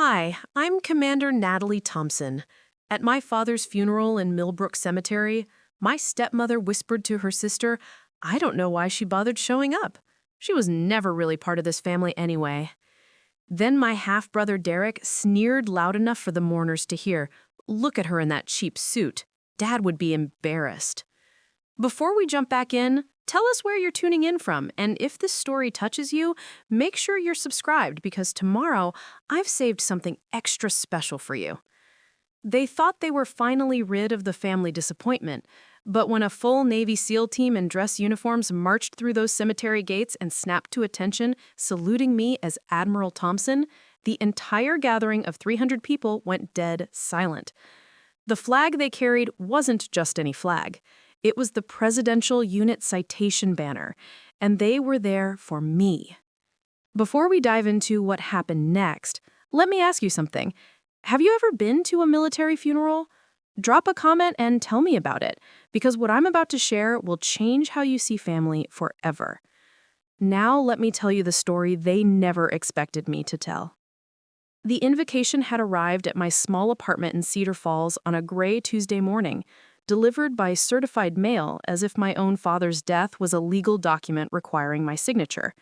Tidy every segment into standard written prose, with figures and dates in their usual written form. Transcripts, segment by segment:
Hi, I'm Commander Natalie Thompson. At my father's funeral in Millbrook Cemetery, my stepmother whispered to her sister, I don't know why she bothered showing up. She was never really part of this family anyway. Then my half-brother Derek sneered loud enough for the mourners to hear, look at her in that cheap suit. Dad would be embarrassed. Before we jump back in, tell us where you're tuning in from, and if this story touches you, make sure you're subscribed because tomorrow I've saved something extra special for you. They thought they were finally rid of the family disappointment, but when a full Navy SEAL team in dress uniforms marched through those cemetery gates and snapped to attention, saluting me as Admiral Thompson, the entire gathering of 300 people went dead silent. The flag they carried wasn't just any flag. It was the Presidential Unit Citation banner, and they were there for me. Before we dive into what happened next, let me ask you something. Have you ever been to a military funeral? Drop a comment and tell me about it, because what I'm about to share will change how you see family forever. Now let me tell you the story they never expected me to tell. The invocation had arrived at my small apartment in Cedar Falls on a gray Tuesday morning, delivered by certified mail as if my own father's death was a legal document requiring my signature.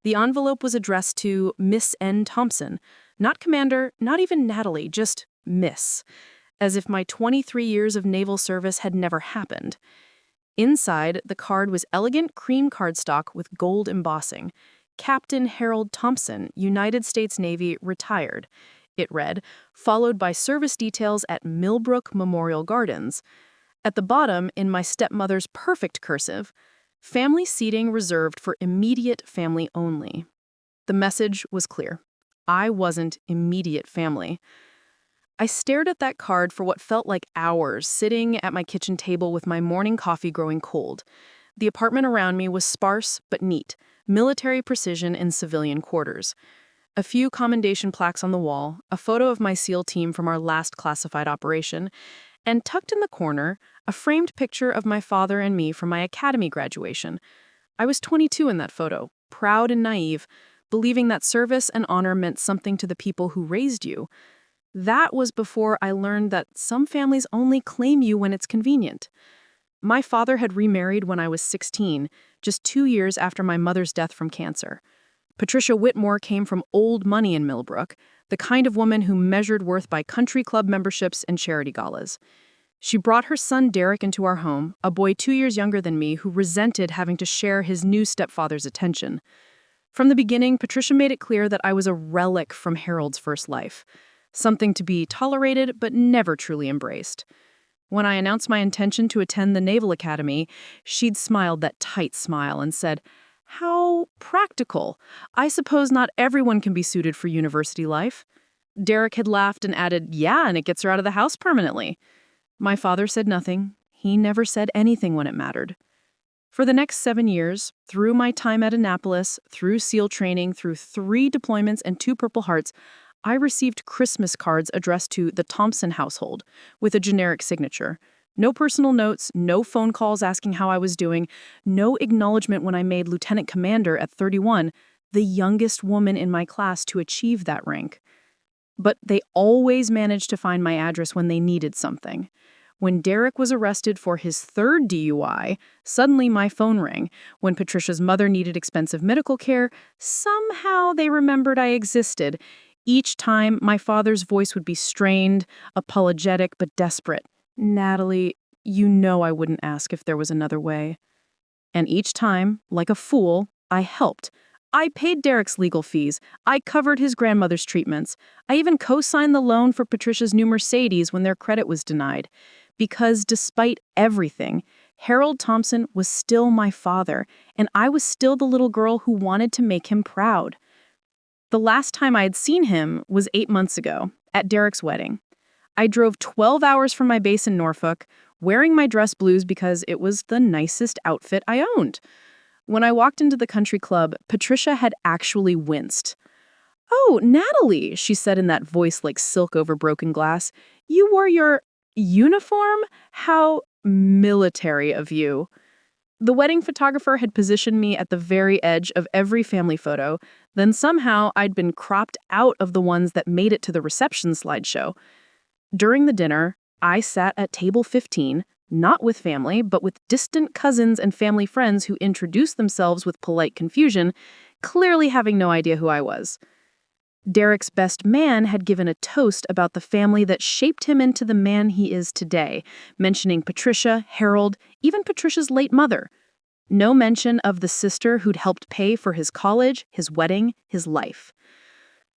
The envelope was addressed to Miss N. Thompson, not Commander, not even Natalie, just Miss, as if my 23 years of naval service had never happened. Inside, the card was elegant cream cardstock with gold embossing. Captain Harold Thompson, United States Navy, retired. It read, followed by service details at Millbrook Memorial Gardens. At the bottom, in my stepmother's perfect cursive, family seating reserved for immediate family only. The message was clear. I wasn't immediate family. I stared at that card for what felt like hours, sitting at my kitchen table with my morning coffee growing cold. The apartment around me was sparse but neat, military precision in civilian quarters. A few commendation plaques on the wall, a photo of my SEAL team from our last classified operation, and tucked in the corner, a framed picture of my father and me from my academy graduation. I was 22 in that photo, proud and naive, believing that service and honor meant something to the people who raised you. That was before I learned that some families only claim you when it's convenient. My father had remarried when I was 16, just 2 years after my mother's death from cancer. Patricia Whitmore came from old money in Millbrook, the kind of woman who measured worth by country club memberships and charity galas. She brought her son Derek into our home, a boy 2 years younger than me who resented having to share his new stepfather's attention. From the beginning, Patricia made it clear that I was a relic from Harold's first life, something to be tolerated but never truly embraced. When I announced my intention to attend the Naval Academy, she'd smiled that tight smile and said, "How practical. I suppose not everyone can be suited for university life." Derek had laughed and added, "Yeah, and it gets her out of the house permanently." My father said nothing. He never said anything when it mattered. For the next 7 years, through my time at Annapolis, through SEAL training, through 3 deployments and 2 Purple Hearts, I received Christmas cards addressed to the Thompson household with a generic signature. No personal notes, no phone calls asking how I was doing, no acknowledgement when I made lieutenant commander at 31, the youngest woman in my class to achieve that rank. But they always managed to find my address when they needed something. When Derek was arrested for his 3rd DUI, suddenly my phone rang. When Patricia's mother needed expensive medical care, somehow they remembered I existed. Each time, my father's voice would be strained, apologetic, but desperate. "Natalie, you know I wouldn't ask if there was another way." And each time, like a fool, I helped. I paid Derek's legal fees. I covered his grandmother's treatments. I even co-signed the loan for Patricia's new Mercedes when their credit was denied. Because despite everything, Harold Thompson was still my father, and I was still the little girl who wanted to make him proud. The last time I had seen him was 8 months ago, at Derek's wedding. I drove 12 hours from my base in Norfolk, wearing my dress blues because it was the nicest outfit I owned. When I walked into the country club, Patricia had actually winced. "Oh, Natalie," she said in that voice like silk over broken glass, "you wore your uniform? How military of you." The wedding photographer had positioned me at the very edge of every family photo, then somehow I'd been cropped out of the ones that made it to the reception slideshow. During the dinner, I sat at table 15, not with family, but with distant cousins and family friends who introduced themselves with polite confusion, clearly having no idea who I was. Derek's best man had given a toast about the family that shaped him into the man he is today, mentioning Patricia, Harold, even Patricia's late mother. No mention of the sister who'd helped pay for his college, his wedding, his life.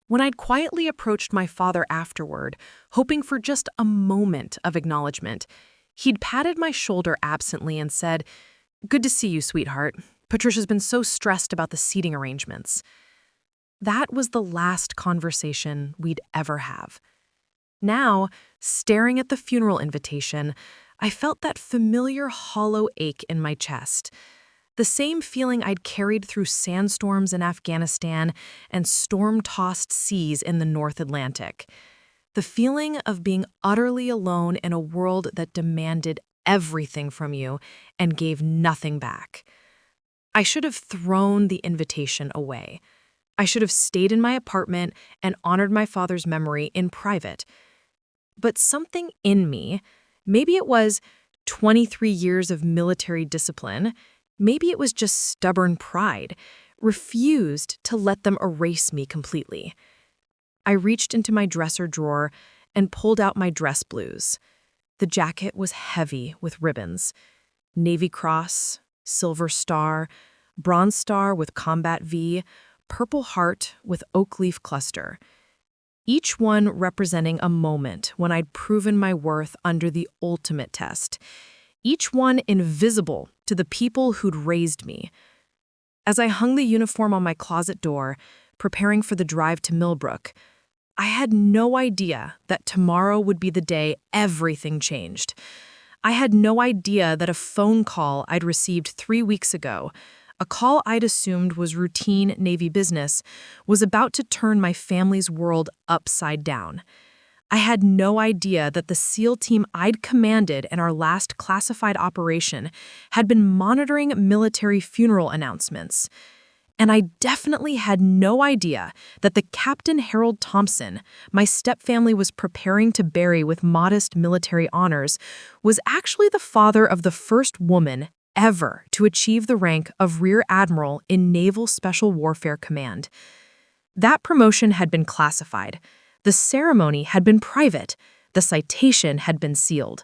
When I'd quietly approached my father afterward, hoping for just a moment of acknowledgement, he'd patted my shoulder absently and said, "Good to see you, sweetheart. Patricia's been so stressed about the seating arrangements." That was the last conversation we'd ever have. Now, staring at the funeral invitation, I felt that familiar hollow ache in my chest. The same feeling I'd carried through sandstorms in Afghanistan and storm-tossed seas in the North Atlantic. The feeling of being utterly alone in a world that demanded everything from you and gave nothing back. I should have thrown the invitation away. I should have stayed in my apartment and honored my father's memory in private. But something in me, maybe it was 23 years of military discipline, maybe it was just stubborn pride, refused to let them erase me completely. I reached into my dresser drawer and pulled out my dress blues. The jacket was heavy with ribbons. Navy Cross, Silver Star, Bronze Star with Combat V, Purple Heart with Oak Leaf Cluster. Each one representing a moment when I'd proven my worth under the ultimate test. Each one invisible to the people who'd raised me. As I hung the uniform on my closet door, preparing for the drive to Millbrook, I had no idea that tomorrow would be the day everything changed. I had no idea that a phone call I'd received 3 weeks ago, a call I'd assumed was routine Navy business, was about to turn my family's world upside down. I had no idea that the SEAL team I'd commanded in our last classified operation had been monitoring military funeral announcements. And I definitely had no idea that the Captain Harold Thompson my stepfamily was preparing to bury with modest military honors was actually the father of the first woman ever to achieve the rank of Rear Admiral in Naval Special Warfare Command. That promotion had been classified. The ceremony had been private. The citation had been sealed.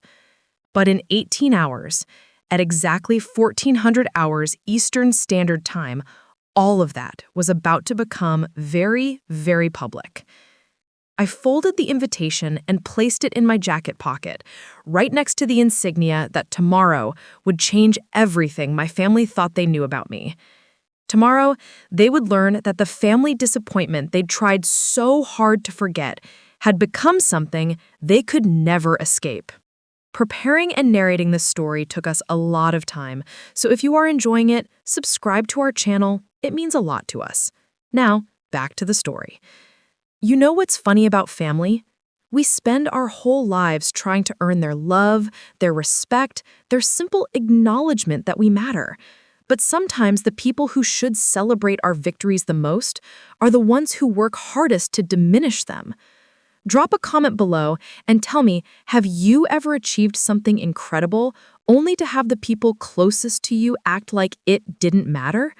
But in 18 hours, at exactly 1400 hours Eastern Standard Time, all of that was about to become very, very public. I folded the invitation and placed it in my jacket pocket, right next to the insignia that tomorrow would change everything my family thought they knew about me. Tomorrow, they would learn that the family disappointment they'd tried so hard to forget had become something they could never escape. Preparing and narrating this story took us a lot of time, so if you are enjoying it, subscribe to our channel. It means a lot to us. Now, back to the story. You know what's funny about family? We spend our whole lives trying to earn their love, their respect, their simple acknowledgement that we matter. But sometimes the people who should celebrate our victories the most are the ones who work hardest to diminish them. Drop a comment below and tell me, have you ever achieved something incredible only to have the people closest to you act like it didn't matter?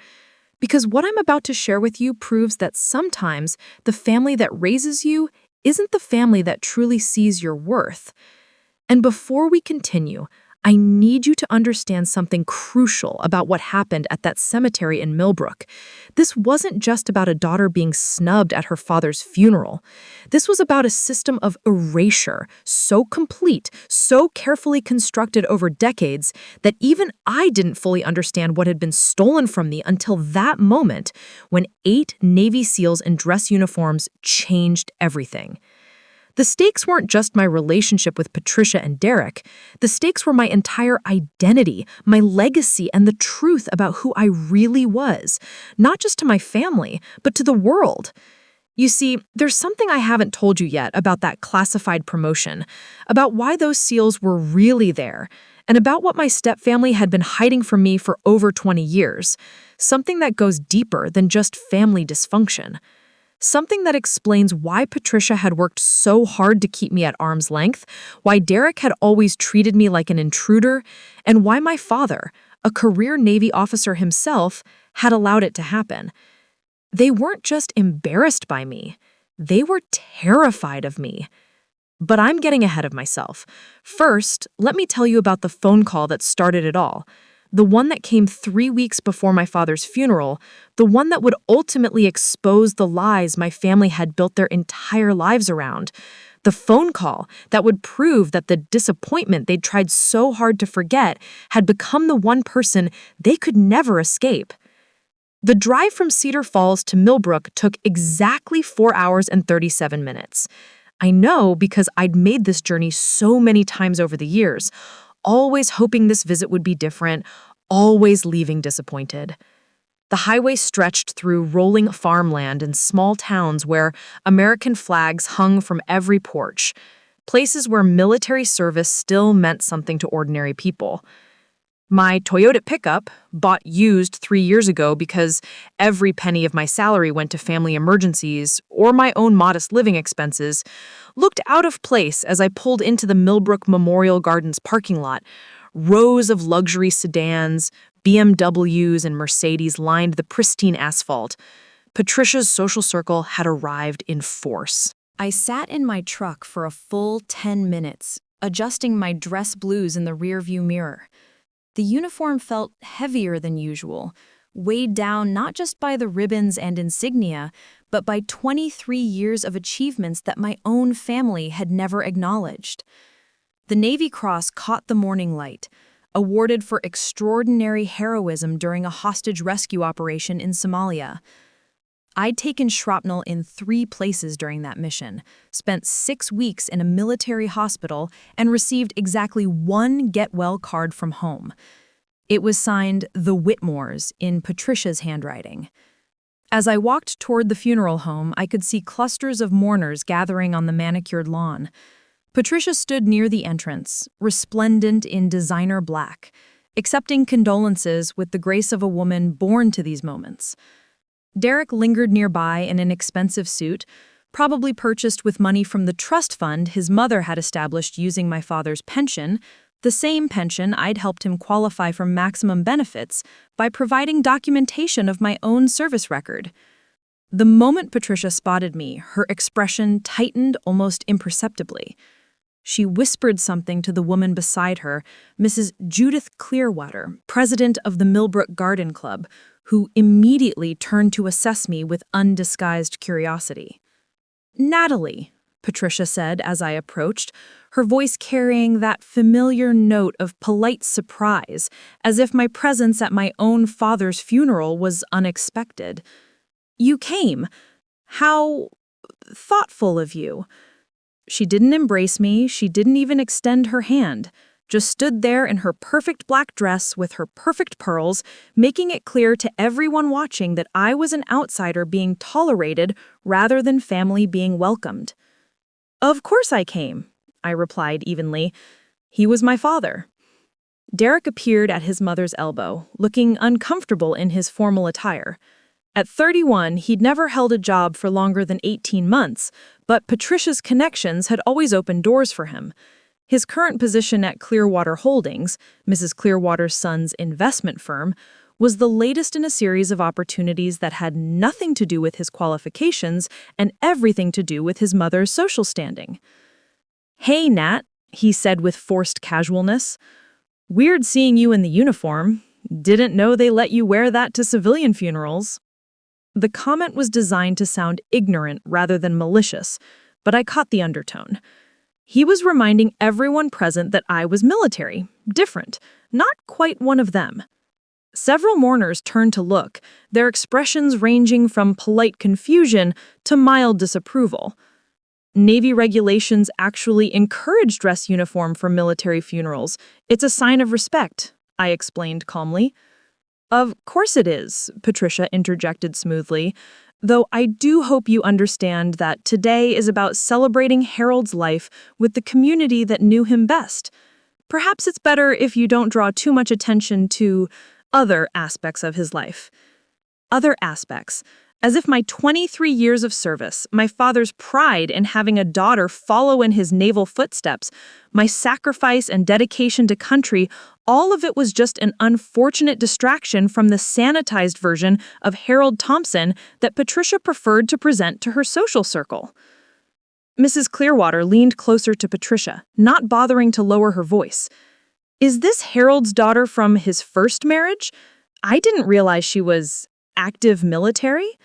Because what I'm about to share with you proves that sometimes the family that raises you isn't the family that truly sees your worth. And before we continue, I need you to understand something crucial about what happened at that cemetery in Millbrook. This wasn't just about a daughter being snubbed at her father's funeral. This was about a system of erasure so complete, so carefully constructed over decades that even I didn't fully understand what had been stolen from me until that moment when 8 Navy SEALs in dress uniforms changed everything. The stakes weren't just my relationship with Patricia and Derek. The stakes were my entire identity, my legacy, and the truth about who I really was, not just to my family, but to the world. You see, there's something I haven't told you yet about that classified promotion, about why those SEALs were really there, and about what my stepfamily had been hiding from me for over 20 years, something that goes deeper than just family dysfunction. Something that explains why Patricia had worked so hard to keep me at arm's length, why Derek had always treated me like an intruder, and why my father, a career Navy officer himself, had allowed it to happen. They weren't just embarrassed by me, they were terrified of me. But I'm getting ahead of myself. First, let me tell you about the phone call that started it all. The one that came 3 weeks before my father's funeral, the one that would ultimately expose the lies my family had built their entire lives around. The phone call that would prove that the disappointment they'd tried so hard to forget had become the one person they could never escape. The drive from Cedar Falls to Millbrook took exactly 4 hours and 37 minutes. I know because I'd made this journey so many times over the years, always hoping this visit would be different, always leaving disappointed. The highway stretched through rolling farmland and small towns where American flags hung from every porch, places where military service still meant something to ordinary people. My Toyota pickup, bought used 3 years ago because every penny of my salary went to family emergencies or my own modest living expenses, looked out of place as I pulled into the Millbrook Memorial Gardens parking lot. Rows of luxury sedans, BMWs, and Mercedes lined the pristine asphalt. Patricia's social circle had arrived in force. I sat in my truck for a full 10 minutes, adjusting my dress blues in the rearview mirror. The uniform felt heavier than usual, weighed down not just by the ribbons and insignia, but by 23 years of achievements that my own family had never acknowledged. The Navy Cross caught the morning light, awarded for extraordinary heroism during a hostage rescue operation in Somalia. I'd taken shrapnel in 3 places during that mission, spent 6 weeks in a military hospital, and received exactly 1 get-well card from home. It was signed The Whitmores in Patricia's handwriting. As I walked toward the funeral home, I could see clusters of mourners gathering on the manicured lawn. Patricia stood near the entrance, resplendent in designer black, accepting condolences with the grace of a woman born to these moments. Derek lingered nearby in an expensive suit, probably purchased with money from the trust fund his mother had established using my father's pension, the same pension I'd helped him qualify for maximum benefits by providing documentation of my own service record. The moment Patricia spotted me, her expression tightened almost imperceptibly. She whispered something to the woman beside her, Mrs. Judith Clearwater, president of the Millbrook Garden Club, who immediately turned to assess me with undisguised curiosity. "Natalie," Patricia said as I approached, her voice carrying that familiar note of polite surprise, as if my presence at my own father's funeral was unexpected. "You came. How thoughtful of you." She didn't embrace me, she didn't even extend her hand, just stood there in her perfect black dress with her perfect pearls, making it clear to everyone watching that I was an outsider being tolerated rather than family being welcomed. "Of course I came," I replied evenly. "He was my father." Derek appeared at his mother's elbow, looking uncomfortable in his formal attire. At 31, he'd never held a job for longer than 18 months, but Patricia's connections had always opened doors for him. His current position at Clearwater Holdings, Mrs. Clearwater's son's investment firm, was the latest in a series of opportunities that had nothing to do with his qualifications and everything to do with his mother's social standing. "Hey, Nat," he said with forced casualness. "Weird seeing you in the uniform. Didn't know they let you wear that to civilian funerals." The comment was designed to sound ignorant rather than malicious, but I caught the undertone. He was reminding everyone present that I was military, different, not quite one of them. Several mourners turned to look, their expressions ranging from polite confusion to mild disapproval. Navy regulations actually encourage dress uniform for military funerals. "It's a sign of respect," I explained calmly. "Of course it is," Patricia interjected smoothly, "though I do hope you understand that today is about celebrating Harold's life with the community that knew him best. Perhaps it's better if you don't draw too much attention to other aspects of his life. Other aspects. As if my 23 years of service, my father's pride in having a daughter follow in his naval footsteps, my sacrifice and dedication to country, all of it was just an unfortunate distraction from the sanitized version of Harold Thompson that Patricia preferred to present to her social circle. Mrs. Clearwater leaned closer to Patricia, not bothering to lower her voice. Is this Harold's daughter from his first marriage? I didn't realize she was active military.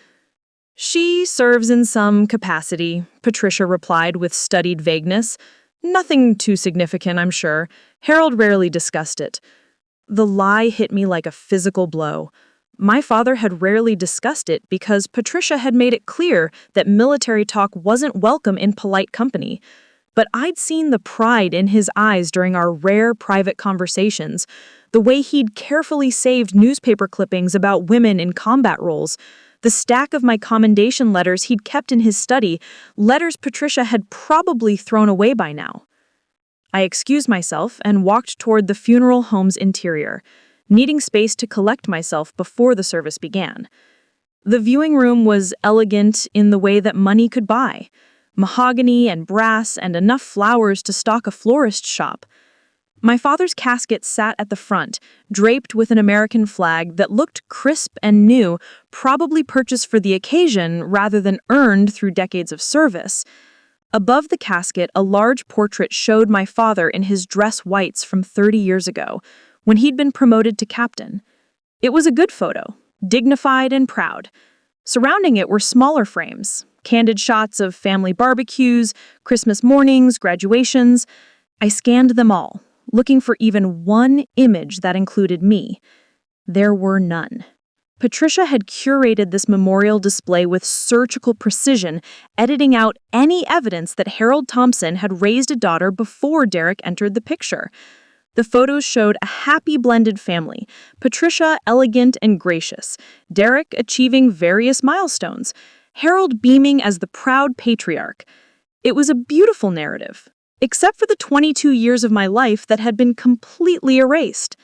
She serves in some capacity, Patricia replied with studied vagueness. Nothing too significant, I'm sure. Harold rarely discussed it. The lie hit me like a physical blow. My father had rarely discussed it because Patricia had made it clear that military talk wasn't welcome in polite company. But I'd seen the pride in his eyes during our rare private conversations, the way he'd carefully saved newspaper clippings about women in combat roles, the stack of my commendation letters he'd kept in his study, letters Patricia had probably thrown away by now. I excused myself and walked toward the funeral home's interior, needing space to collect myself before the service began. The viewing room was elegant in the way that money could buy, mahogany and brass and enough flowers to stock a florist shop. My father's casket sat at the front, draped with an American flag that looked crisp and new, probably purchased for the occasion rather than earned through decades of service. Above the casket, a large portrait showed my father in his dress whites from 30 years ago, when he'd been promoted to captain. It was a good photo, dignified and proud. Surrounding it were smaller frames, candid shots of family barbecues, Christmas mornings, graduations. I scanned them all, looking for even one image that included me. There were none. Patricia had curated this memorial display with surgical precision, editing out any evidence that Harold Thompson had raised a daughter before Derek entered the picture. The photos showed a happy blended family, Patricia elegant and gracious, Derek achieving various milestones, Harold beaming as the proud patriarch. It was a beautiful narrative, except for the 22 years of my life that had been completely erased.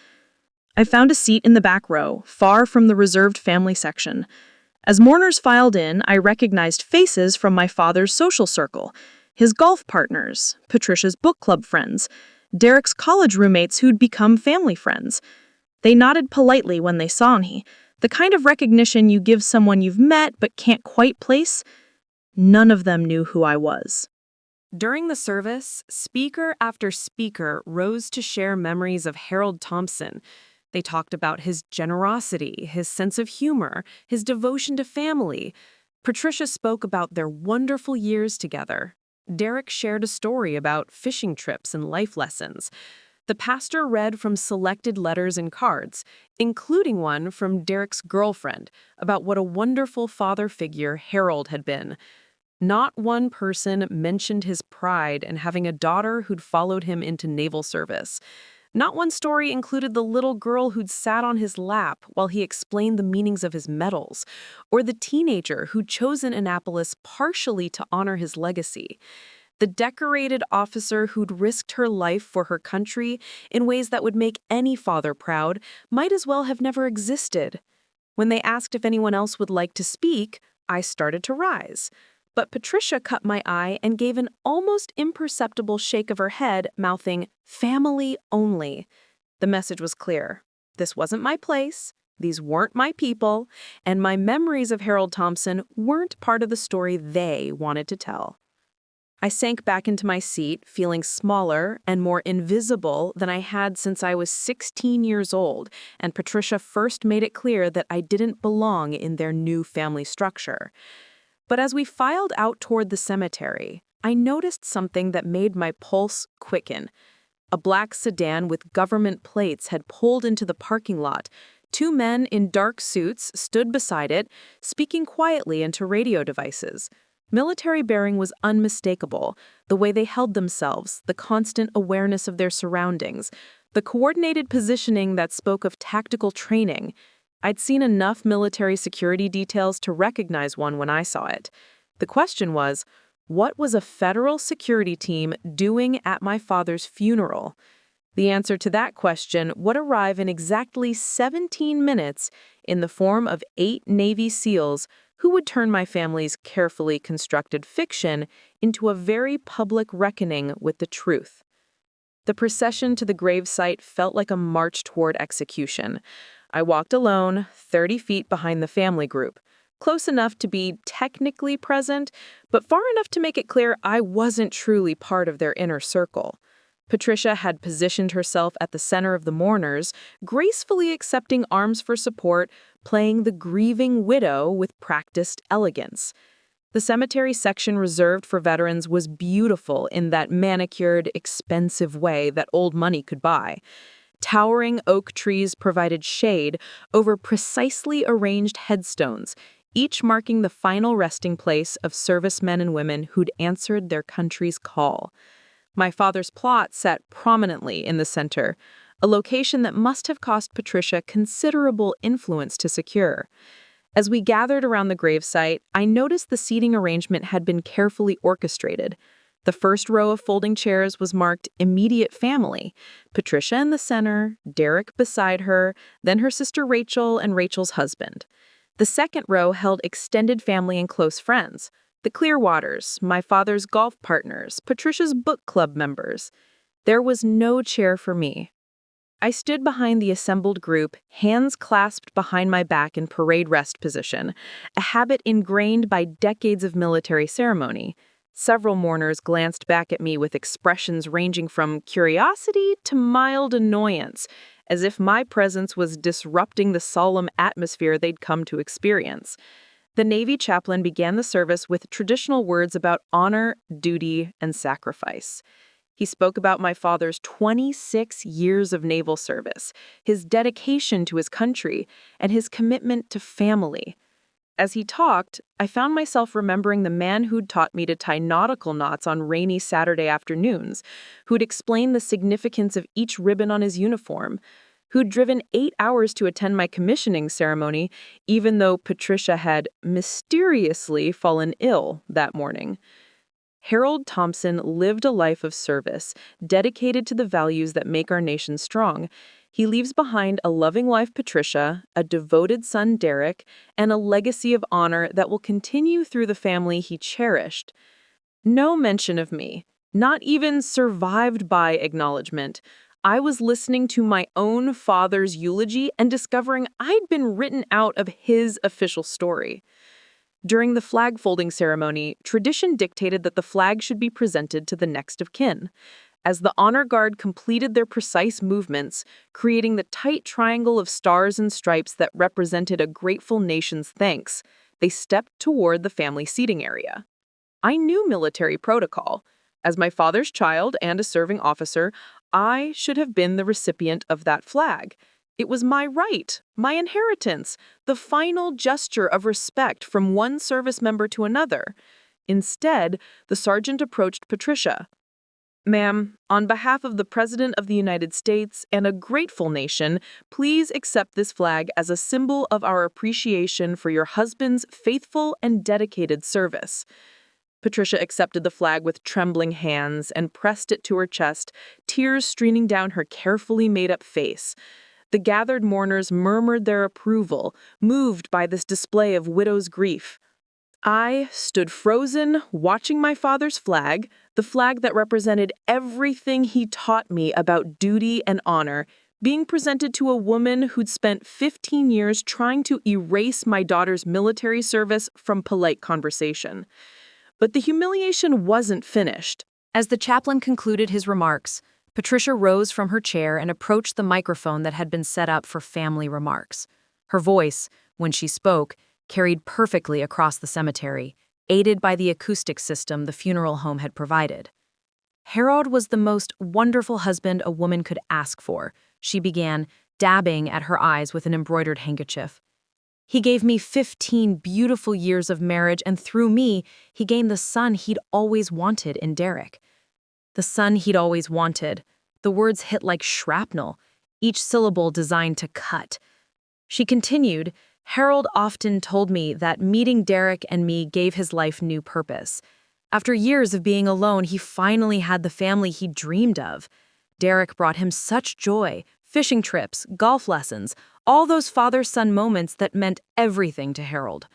I found a seat in the back row, far from the reserved family section. As mourners filed in, I recognized faces from my father's social circle, his golf partners, Patricia's book club friends, Derek's college roommates who'd become family friends. They nodded politely when they saw me, the kind of recognition you give someone you've met but can't quite place. None of them knew who I was. During the service, speaker after speaker rose to share memories of Harold Thompson. They talked about his generosity, his sense of humor, his devotion to family. Patricia spoke about their wonderful years together. Derek shared a story about fishing trips and life lessons. The pastor read from selected letters and cards, including one from Derek's girlfriend, about what a wonderful father figure Harold had been. Not one person mentioned his pride in having a daughter who'd followed him into naval service. Not one story included the little girl who'd sat on his lap while he explained the meanings of his medals, or the teenager who'd chosen Annapolis partially to honor his legacy. The decorated officer who'd risked her life for her country in ways that would make any father proud might as well have never existed. When they asked if anyone else would like to speak, I started to rise. But Patricia caught my eye and gave an almost imperceptible shake of her head, mouthing, "Family only." The message was clear. This wasn't my place, these weren't my people, and my memories of Harold Thompson weren't part of the story they wanted to tell. I sank back into my seat, feeling smaller and more invisible than I had since I was 16 years old, and Patricia first made it clear that I didn't belong in their new family structure. But as we filed out toward the cemetery, I noticed something that made my pulse quicken. A black sedan with government plates had pulled into the parking lot. Two men in dark suits stood beside it, speaking quietly into radio devices. Military bearing was unmistakable, the way they held themselves, the constant awareness of their surroundings, the coordinated positioning that spoke of tactical training. I'd seen enough military security details to recognize one when I saw it. The question was, what was a federal security team doing at my father's funeral? The answer to that question would arrive in exactly 17 minutes in the form of 8 Navy SEALs who would turn my family's carefully constructed fiction into a very public reckoning with the truth. The procession to the gravesite felt like a march toward execution. I walked alone, 30 feet behind the family group, close enough to be technically present, but far enough to make it clear I wasn't truly part of their inner circle. Patricia had positioned herself at the center of the mourners, gracefully accepting arms for support, playing the grieving widow with practiced elegance. The cemetery section reserved for veterans was beautiful in that manicured, expensive way that old money could buy. Towering oak trees provided shade over precisely arranged headstones, each marking the final resting place of servicemen and women who'd answered their country's call. My father's plot sat prominently in the center, a location that must have cost Patricia considerable influence to secure. As we gathered around the gravesite, I noticed the seating arrangement had been carefully orchestrated. The first row of folding chairs was marked immediate family, Patricia in the center, Derek beside her, then her sister Rachel and Rachel's husband. The second row held extended family and close friends, the Clearwaters, my father's golf partners, Patricia's book club members. There was no chair for me. I stood behind the assembled group, hands clasped behind my back in parade rest position, a habit ingrained by decades of military ceremony. Several mourners glanced back at me with expressions ranging from curiosity to mild annoyance, as if my presence was disrupting the solemn atmosphere they'd come to experience. The Navy chaplain began the service with traditional words about honor, duty, and sacrifice. He spoke about my father's 26 years of naval service, his dedication to his country, and his commitment to family. As he talked, I found myself remembering the man who'd taught me to tie nautical knots on rainy Saturday afternoons, who'd explained the significance of each ribbon on his uniform, who'd driven 8 hours to attend my commissioning ceremony, even though Patricia had mysteriously fallen ill that morning. Harold Thompson lived a life of service, dedicated to the values that make our nation strong. He leaves behind a loving wife, Patricia, a devoted son, Derek, and a legacy of honor that will continue through the family he cherished. No mention of me, not even survived by acknowledgement. I was listening to my own father's eulogy and discovering I'd been written out of his official story. During the flag folding ceremony, tradition dictated that the flag should be presented to the next of kin. As the honor guard completed their precise movements, creating the tight triangle of stars and stripes that represented a grateful nation's thanks, they stepped toward the family seating area. I knew military protocol. As my father's child and a serving officer, I should have been the recipient of that flag. It was my right, my inheritance, the final gesture of respect from one service member to another. Instead, the sergeant approached Patricia. "Ma'am, on behalf of the President of the United States and a grateful nation, please accept this flag as a symbol of our appreciation for your husband's faithful and dedicated service." Patricia accepted the flag with trembling hands and pressed it to her chest, tears streaming down her carefully made-up face. The gathered mourners murmured their approval, moved by this display of widow's grief. I stood frozen, watching my father's flag, the flag that represented everything he taught me about duty and honor, being presented to a woman who'd spent 15 years trying to erase my daughter's military service from polite conversation. But the humiliation wasn't finished. As the chaplain concluded his remarks, Patricia rose from her chair and approached the microphone that had been set up for family remarks. Her voice, when she spoke, carried perfectly across the cemetery, aided by the acoustic system the funeral home had provided. "Harold was the most wonderful husband a woman could ask for," she began, dabbing at her eyes with an embroidered handkerchief. "He gave me 15 beautiful years of marriage, and through me, he gained the son he'd always wanted in Derek." The son he'd always wanted. The words hit like shrapnel, each syllable designed to cut. She continued, "Harold often told me that meeting Derek and me gave his life new purpose. After years of being alone, he finally had the family he dreamed of. Derek brought him such joy, fishing trips, golf lessons, all those father-son moments that meant everything to Harold.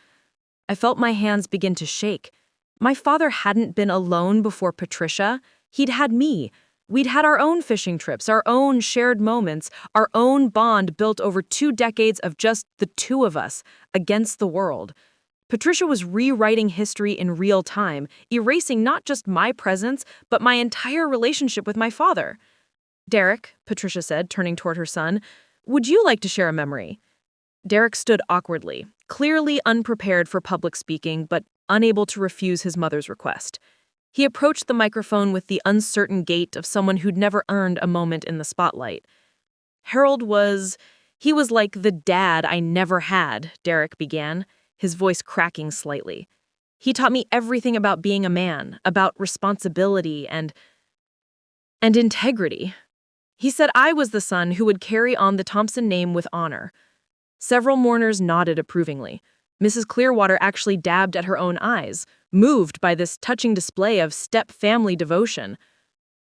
I felt my hands begin to shake. My father hadn't been alone before Patricia. He'd had me. We'd had our own fishing trips, our own shared moments, our own bond built over 2 decades of just the two of us against the world. Patricia was rewriting history in real time, erasing not just my presence, but my entire relationship with my father. "Derek," Patricia said, turning toward her son, "would you like to share a memory?" Derek stood awkwardly, clearly unprepared for public speaking, but unable to refuse his mother's request. He approached the microphone with the uncertain gait of someone who'd never earned a moment in the spotlight. He was like the dad I never had," Derek began, his voice cracking slightly. "He taught me everything about being a man, about responsibility and integrity. He said I was the son who would carry on the Thompson name with honor." Several mourners nodded approvingly. Mrs. Clearwater actually dabbed at her own eyes, moved by this touching display of step-family devotion.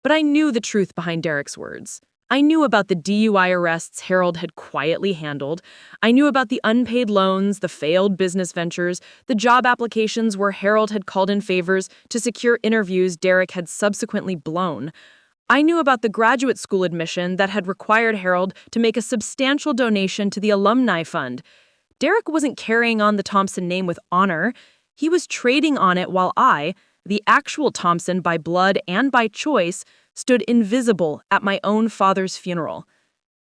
But I knew the truth behind Derek's words. I knew about the DUI arrests Harold had quietly handled. I knew about the unpaid loans, the failed business ventures, the job applications where Harold had called in favors to secure interviews Derek had subsequently blown. I knew about the graduate school admission that had required Harold to make a substantial donation to the alumni fund. Derek wasn't carrying on the Thompson name with honor. He was trading on it while I, the actual Thompson by blood and by choice, stood invisible at my own father's funeral.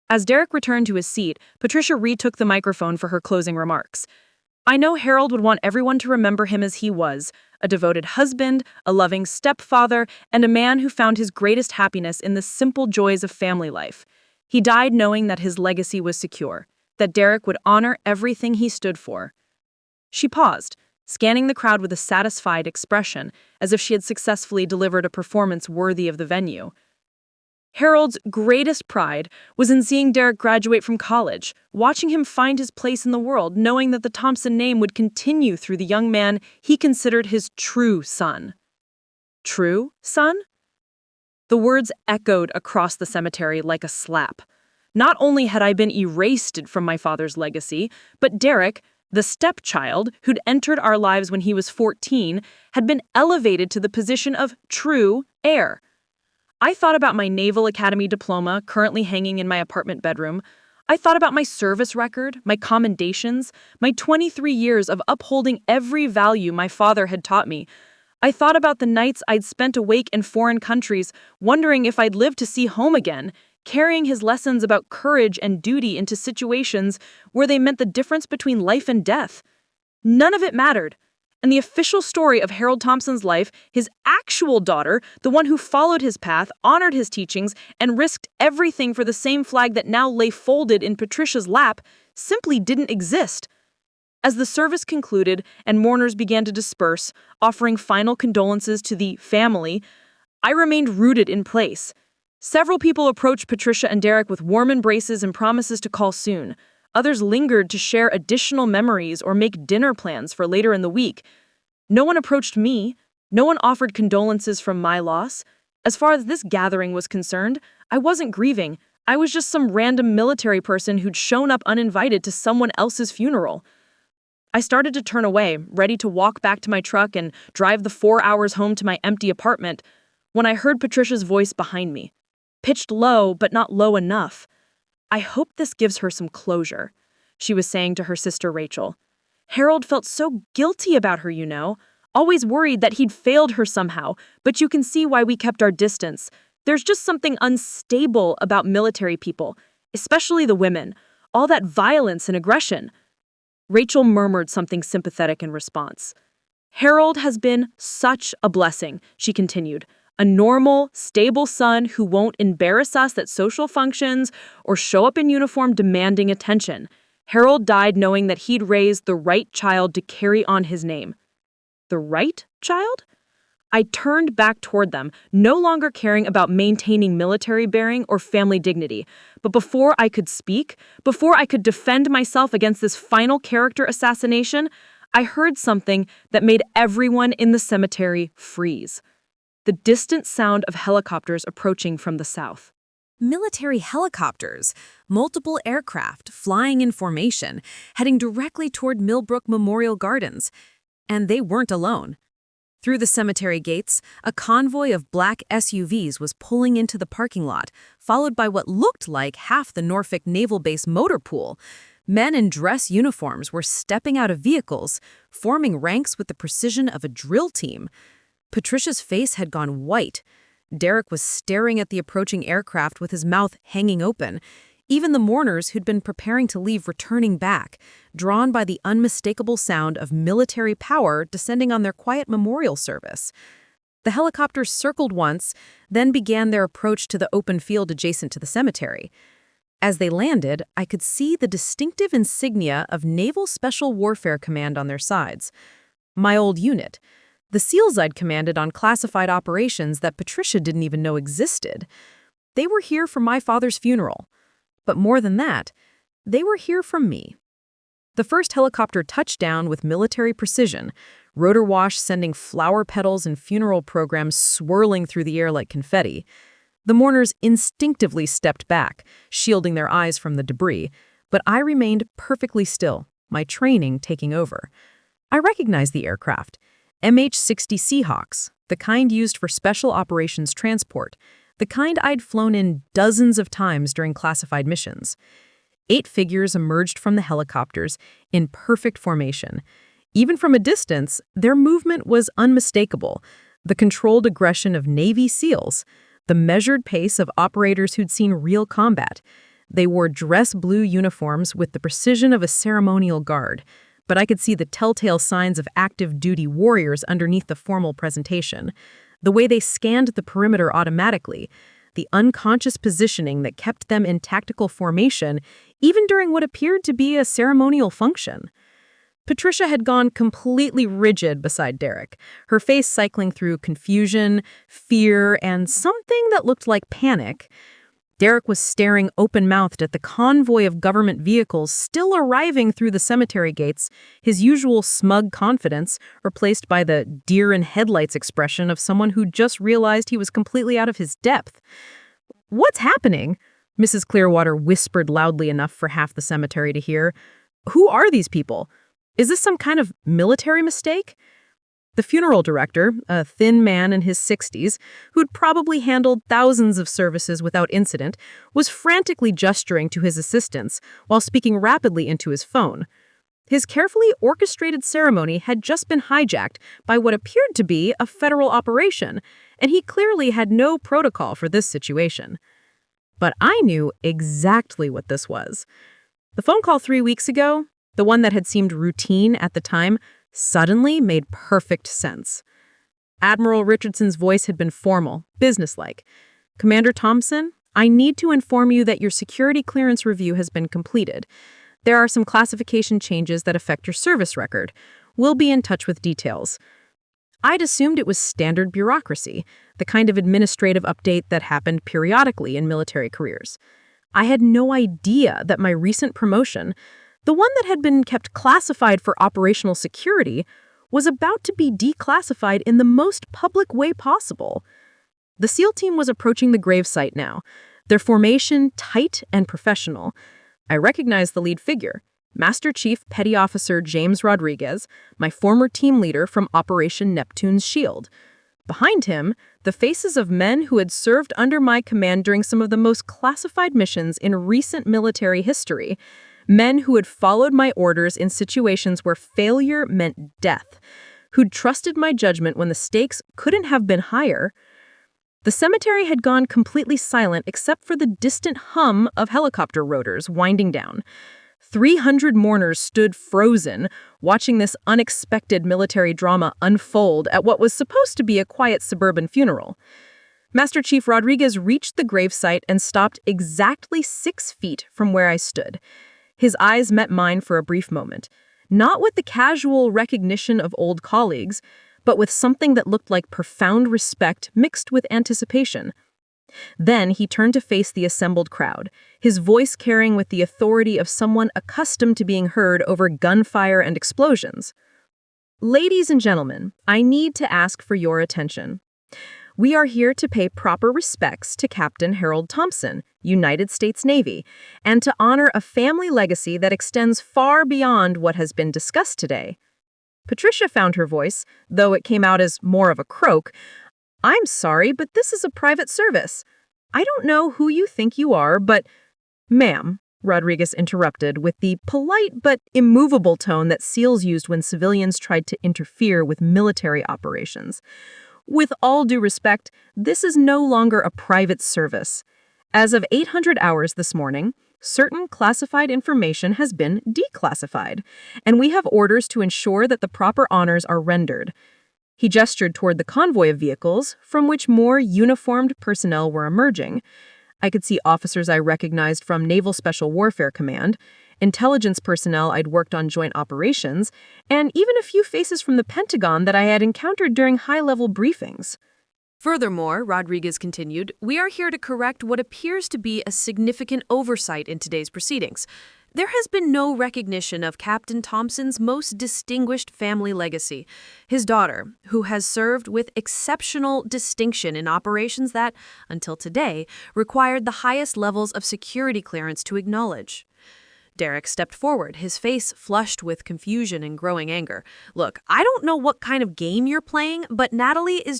As Derek returned to his seat, Patricia retook the microphone for her closing remarks. "I know Harold would want everyone to remember him as he was, a devoted husband, a loving stepfather, and a man who found his greatest happiness in the simple joys of family life. He died knowing that his legacy was secure, that Derek would honor everything he stood for." She paused, scanning the crowd with a satisfied expression, as if she had successfully delivered a performance worthy of the venue. Harold's greatest pride was in seeing Derek graduate from college, watching him find his place in the world, knowing that the Thompson name would continue through the young man he considered his true son. True son? The words echoed across the cemetery like a slap. Not only had I been erased from my father's legacy, but Derek, the stepchild who'd entered our lives when he was 14, had been elevated to the position of true heir. I thought about my Naval Academy diploma currently hanging in my apartment bedroom. I thought about my service record, my commendations, my 23 years of upholding every value my father had taught me. I thought about the nights I'd spent awake in foreign countries, wondering if I'd live to see home again, carrying his lessons about courage and duty into situations where they meant the difference between life and death. None of it mattered. And the official story of Harold Thompson's life, his actual daughter, the one who followed his path, honored his teachings, and risked everything for the same flag that now lay folded in Patricia's lap, simply didn't exist. As the service concluded and mourners began to disperse, offering final condolences to the family, I remained rooted in place. Several people approached Patricia and Derek with warm embraces and promises to call soon. Others lingered to share additional memories or make dinner plans for later in the week. No one approached me. No one offered condolences from my loss. As far as this gathering was concerned, I wasn't grieving. I was just some random military person who'd shown up uninvited to someone else's funeral. I started to turn away, ready to walk back to my truck and drive the 4 hours home to my empty apartment, when I heard Patricia's voice behind me, pitched low but not low enough. "I hope this gives her some closure," she was saying to her sister Rachel. "Harold felt so guilty about her, you know, always worried that he'd failed her somehow, but you can see why we kept our distance. There's just something unstable about military people, especially the women, all that violence and aggression." Rachel murmured something sympathetic in response. "Harold has been such a blessing," she continued. "A normal, stable son who won't embarrass us at social functions or show up in uniform demanding attention. Harold died knowing that he'd raised the right child to carry on his name." The right child? I turned back toward them, no longer caring about maintaining military bearing or family dignity. But before I could speak, before I could defend myself against this final character assassination, I heard something that made everyone in the cemetery freeze. The distant sound of helicopters approaching from the south. military helicopters, multiple aircraft flying in formation, heading directly toward Millbrook Memorial Gardens. And they weren't alone. Through the cemetery gates, a convoy of black SUVs was pulling into the parking lot, followed by what looked like half the Norfolk Naval Base motor pool. Men in dress uniforms were stepping out of vehicles, forming ranks with the precision of a drill team. Patricia's face had gone white. Derek was staring at the approaching aircraft with his mouth hanging open. Even the mourners who'd been preparing to leave returning back, drawn by the unmistakable sound of military power descending on their quiet memorial service. The helicopters circled once, then began their approach to the open field adjacent to the cemetery. As they landed, I could see the distinctive insignia of Naval Special Warfare Command on their sides. My old unit. The SEALs I'd commanded on classified operations that Patricia didn't even know existed. They were here for my father's funeral. But more than that, they were here from me. The first helicopter touched down with military precision, rotor wash sending flower petals and funeral programs swirling through the air like confetti. The mourners instinctively stepped back, shielding their eyes from the debris, but I remained perfectly still, my training taking over. I recognized the aircraft, MH-60 Seahawks, the kind used for special operations transport, the kind I'd flown in dozens of times during classified missions. 8 figures emerged from the helicopters in perfect formation. Even from a distance, their movement was unmistakable, the controlled aggression of Navy SEALs, the measured pace of operators who'd seen real combat. They wore dress blue uniforms with the precision of a ceremonial guard, but I could see the telltale signs of active duty warriors underneath the formal presentation. The way they scanned the perimeter automatically, the unconscious positioning that kept them in tactical formation, even during what appeared to be a ceremonial function. Patricia had gone completely rigid beside Derek, her face cycling through confusion, fear, and something that looked like panic. Derek was staring open-mouthed at the convoy of government vehicles still arriving through the cemetery gates, his usual smug confidence replaced by the deer-in-headlights expression of someone who just realized he was completely out of his depth. "What's happening?" Mrs. Clearwater whispered loudly enough for half the cemetery to hear. "Who are these people? Is this some kind of military mistake?" The funeral director, a thin man in his 60s, who'd probably handled thousands of services without incident, was frantically gesturing to his assistants while speaking rapidly into his phone. His carefully orchestrated ceremony had just been hijacked by what appeared to be a federal operation, and he clearly had no protocol for this situation. But I knew exactly what this was. The phone call 3 weeks ago, the one that had seemed routine at the time, suddenly made perfect sense. Admiral Richardson's voice had been formal, businesslike. "Commander Thompson, I need to inform you that your security clearance review has been completed. There are some classification changes that affect your service record. We'll be in touch with details." I'd assumed it was standard bureaucracy, the kind of administrative update that happened periodically in military careers. I had no idea that my recent promotion, the one that had been kept classified for operational security, was about to be declassified in the most public way possible. The SEAL team was approaching the gravesite now, their formation tight and professional. I recognized the lead figure, Master Chief Petty Officer James Rodriguez, my former team leader from Operation Neptune's Shield. Behind him, the faces of men who had served under my command during some of the most classified missions in recent military history. Men who had followed my orders in situations where failure meant death, who'd trusted my judgment when the stakes couldn't have been higher. The cemetery had gone completely silent except for the distant hum of helicopter rotors winding down. 300 mourners stood frozen, watching this unexpected military drama unfold at what was supposed to be a quiet suburban funeral. Master Chief Rodriguez reached the gravesite and stopped exactly 6 feet from where I stood. His eyes met mine for a brief moment, not with the casual recognition of old colleagues, but with something that looked like profound respect mixed with anticipation. Then he turned to face the assembled crowd, his voice carrying with the authority of someone accustomed to being heard over gunfire and explosions. "Ladies and gentlemen, I need to ask for your attention. We are here to pay proper respects to Captain Harold Thompson, United States Navy, and to honor a family legacy that extends far beyond what has been discussed today." Patricia found her voice, though it came out as more of a croak. "I'm sorry, but this is a private service. I don't know who you think you are, but—" "Ma'am," Rodriguez interrupted with the polite but immovable tone that SEALs used when civilians tried to interfere with military operations. "With all due respect, this is no longer a private service. As of 800 hours this morning, certain classified information has been declassified, and we have orders to ensure that the proper honors are rendered." He gestured toward the convoy of vehicles, from which more uniformed personnel were emerging. I could see officers I recognized from Naval Special Warfare Command, intelligence personnel I'd worked on joint operations, and even a few faces from the Pentagon that I had encountered during high-level briefings. Furthermore, Rodriguez continued, we are here to correct what appears to be a significant oversight in today's proceedings. There has been no recognition of Captain Thompson's most distinguished family legacy, his daughter, who has served with exceptional distinction in operations that, until today, required the highest levels of security clearance to acknowledge. Derek stepped forward, his face flushed with confusion and growing anger. Look, I don't know what kind of game you're playing, but Natalie is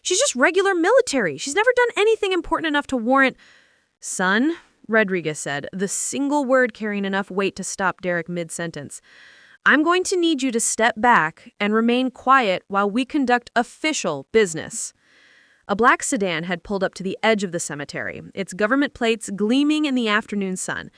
she's just regular military. She's never done anything important enough to warrant— Son, Rodriguez said, the single word carrying enough weight to stop Derek mid-sentence. I'm going to need you to step back and remain quiet while we conduct official business. A black sedan had pulled up to the edge of the cemetery, its government plates gleaming in the afternoon sun.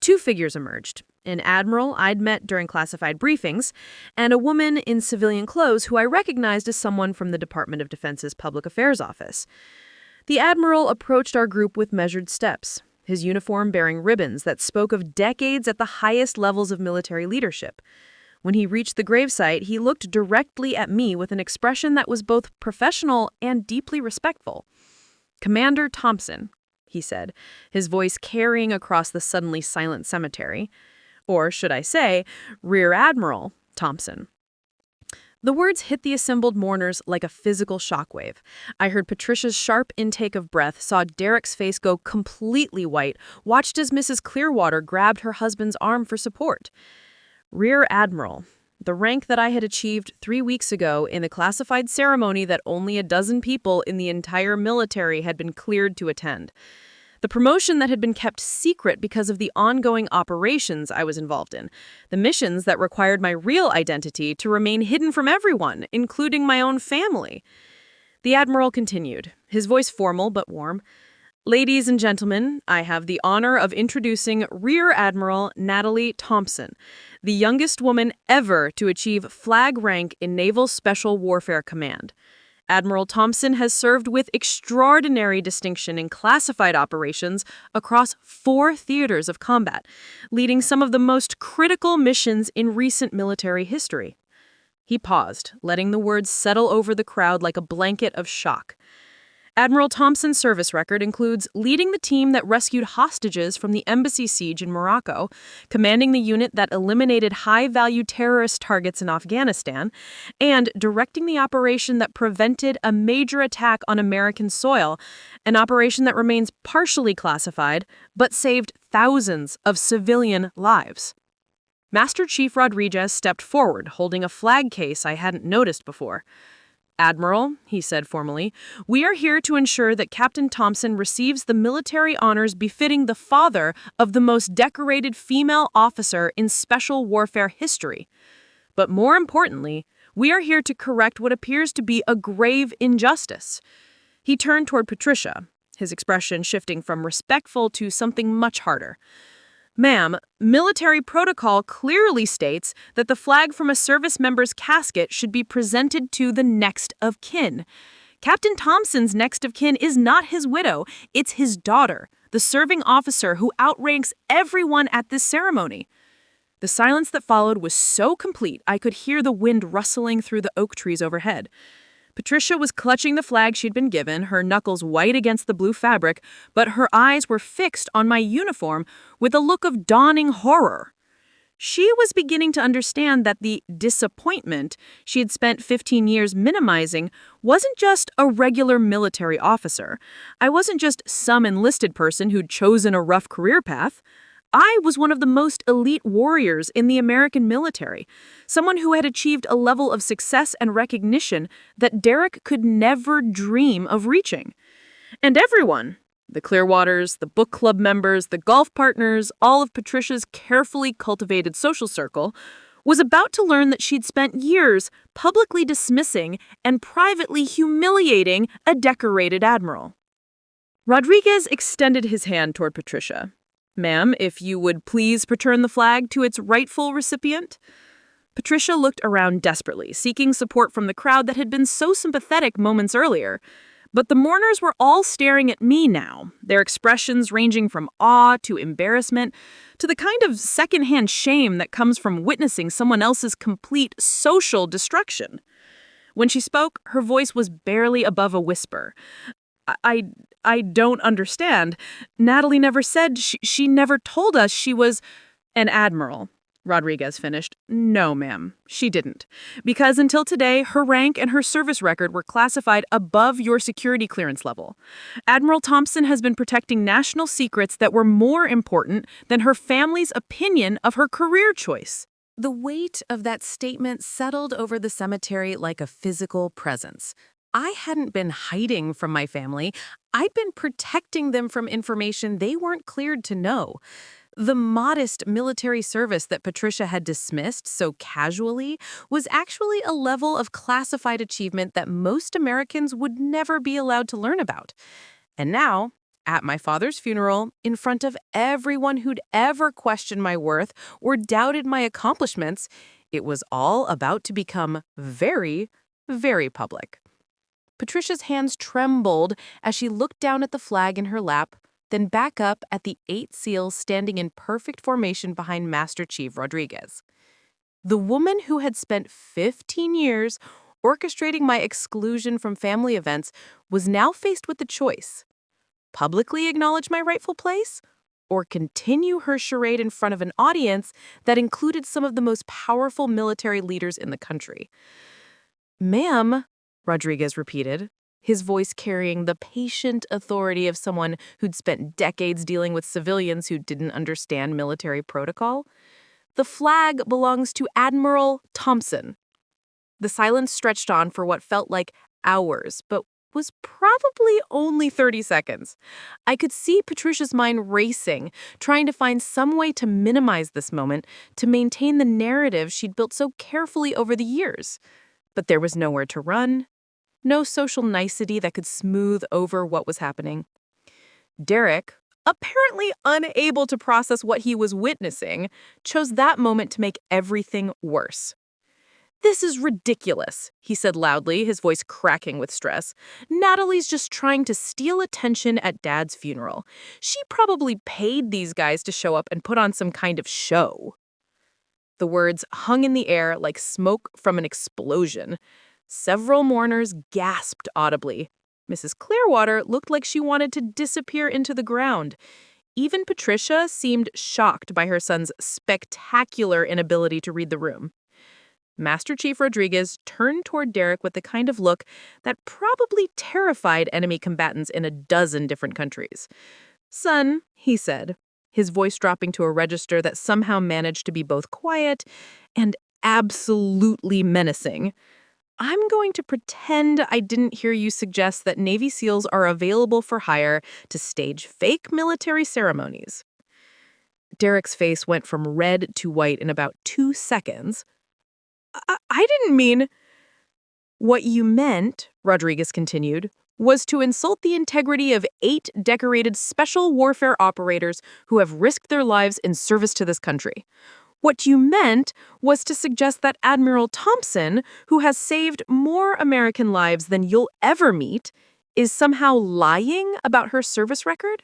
Two figures emerged, an admiral I'd met during classified briefings, and a woman in civilian clothes who I recognized as someone from the Department of Defense's Public Affairs Office. The admiral approached our group with measured steps, his uniform bearing ribbons that spoke of decades at the highest levels of military leadership. When he reached the gravesite, he looked directly at me with an expression that was both professional and deeply respectful. "Commander Thompson," he said, his voice carrying across the suddenly silent cemetery. Or, should I say, Rear Admiral Thompson. The words hit the assembled mourners like a physical shockwave. I heard Patricia's sharp intake of breath, saw Derek's face go completely white, watched as Mrs. Clearwater grabbed her husband's arm for support. Rear Admiral, the rank that I had achieved 3 weeks ago in the classified ceremony that only a dozen people in the entire military had been cleared to attend. The promotion that had been kept secret because of the ongoing operations I was involved in. The missions that required my real identity to remain hidden from everyone, including my own family. The Admiral continued, his voice formal but warm. "Ladies and gentlemen, I have the honor of introducing Rear Admiral Natalie Thompson, the youngest woman ever to achieve flag rank in Naval Special Warfare Command. Admiral Thompson has served with extraordinary distinction in classified operations across 4 theaters of combat, leading some of the most critical missions in recent military history." He paused, letting the words settle over the crowd like a blanket of shock. Admiral Thompson's service record includes leading the team that rescued hostages from the embassy siege in Morocco, commanding the unit that eliminated high-value terrorist targets in Afghanistan, and directing the operation that prevented a major attack on American soil, an operation that remains partially classified but saved thousands of civilian lives. Master Chief Rodriguez stepped forward, holding a flag case I hadn't noticed before. "Admiral," he said formally, "we are here to ensure that Captain Thompson receives the military honors befitting the father of the most decorated female officer in special warfare history. But more importantly, we are here to correct what appears to be a grave injustice." He turned toward Patricia, his expression shifting from respectful to something much harder. "Ma'am, military protocol clearly states that the flag from a service member's casket should be presented to the next of kin. Captain Thompson's next of kin is not his widow, it's his daughter, the serving officer who outranks everyone at this ceremony." The silence that followed was so complete I could hear the wind rustling through the oak trees overhead. Patricia was clutching the flag she'd been given, her knuckles white against the blue fabric, but her eyes were fixed on my uniform with a look of dawning horror. She was beginning to understand that the disappointment she had spent 15 years minimizing wasn't just a regular military officer. I wasn't just some enlisted person who'd chosen a rough career path. I was one of the most elite warriors in the American military, someone who had achieved a level of success and recognition that Derek could never dream of reaching. And everyone, the Clearwaters, the book club members, the golf partners, all of Patricia's carefully cultivated social circle, was about to learn that she'd spent years publicly dismissing and privately humiliating a decorated admiral. Rodriguez extended his hand toward Patricia. "Ma'am, if you would please return the flag to its rightful recipient." Patricia looked around desperately, seeking support from the crowd that had been so sympathetic moments earlier. But the mourners were all staring at me now, their expressions ranging from awe to embarrassment to the kind of secondhand shame that comes from witnessing someone else's complete social destruction. When she spoke, her voice was barely above a whisper. I don't understand. Natalie never said, she never told us she was an admiral." Rodriguez finished. "No, ma'am, she didn't. Because until today, her rank and her service record were classified above your security clearance level. Admiral Thompson has been protecting national secrets that were more important than her family's opinion of her career choice." The weight of that statement settled over the cemetery like a physical presence. I hadn't been hiding from my family. I'd been protecting them from information they weren't cleared to know. The modest military service that Patricia had dismissed so casually was actually a level of classified achievement that most Americans would never be allowed to learn about. And now, at my father's funeral, in front of everyone who'd ever questioned my worth or doubted my accomplishments, it was all about to become very, very public. Patricia's hands trembled as she looked down at the flag in her lap, then back up at the 8 seals standing in perfect formation behind Master Chief Rodriguez. The woman who had spent 15 years orchestrating my exclusion from family events was now faced with the choice: publicly acknowledge my rightful place, or continue her charade in front of an audience that included some of the most powerful military leaders in the country. "Ma'am," Rodriguez repeated, his voice carrying the patient authority of someone who'd spent decades dealing with civilians who didn't understand military protocol. "The flag belongs to Admiral Thompson." The silence stretched on for what felt like hours, but was probably only 30 seconds. I could see Patricia's mind racing, trying to find some way to minimize this moment, to maintain the narrative she'd built so carefully over the years. But there was nowhere to run, no social nicety that could smooth over what was happening. Derek, apparently unable to process what he was witnessing, chose that moment to make everything worse. "This is ridiculous," he said loudly, his voice cracking with stress. "Natalie's just trying to steal attention at Dad's funeral. She probably paid these guys to show up and put on some kind of show." The words hung in the air like smoke from an explosion. Several mourners gasped audibly. Mrs. Clearwater looked like she wanted to disappear into the ground. Even Patricia seemed shocked by her son's spectacular inability to read the room. Master Chief Rodriguez turned toward Derek with the kind of look that probably terrified enemy combatants in a dozen different countries. "Son," he said, his voice dropping to a register that somehow managed to be both quiet and absolutely menacing, "I'm going to pretend I didn't hear you suggest that Navy SEALs are available for hire to stage fake military ceremonies." Derek's face went from red to white in about 2 seconds. I didn't mean..." "What you meant," Rodriguez continued, "was to insult the integrity of 8 decorated special warfare operators who have risked their lives in service to this country. What you meant was to suggest that Admiral Thompson, who has saved more American lives than you'll ever meet, is somehow lying about her service record."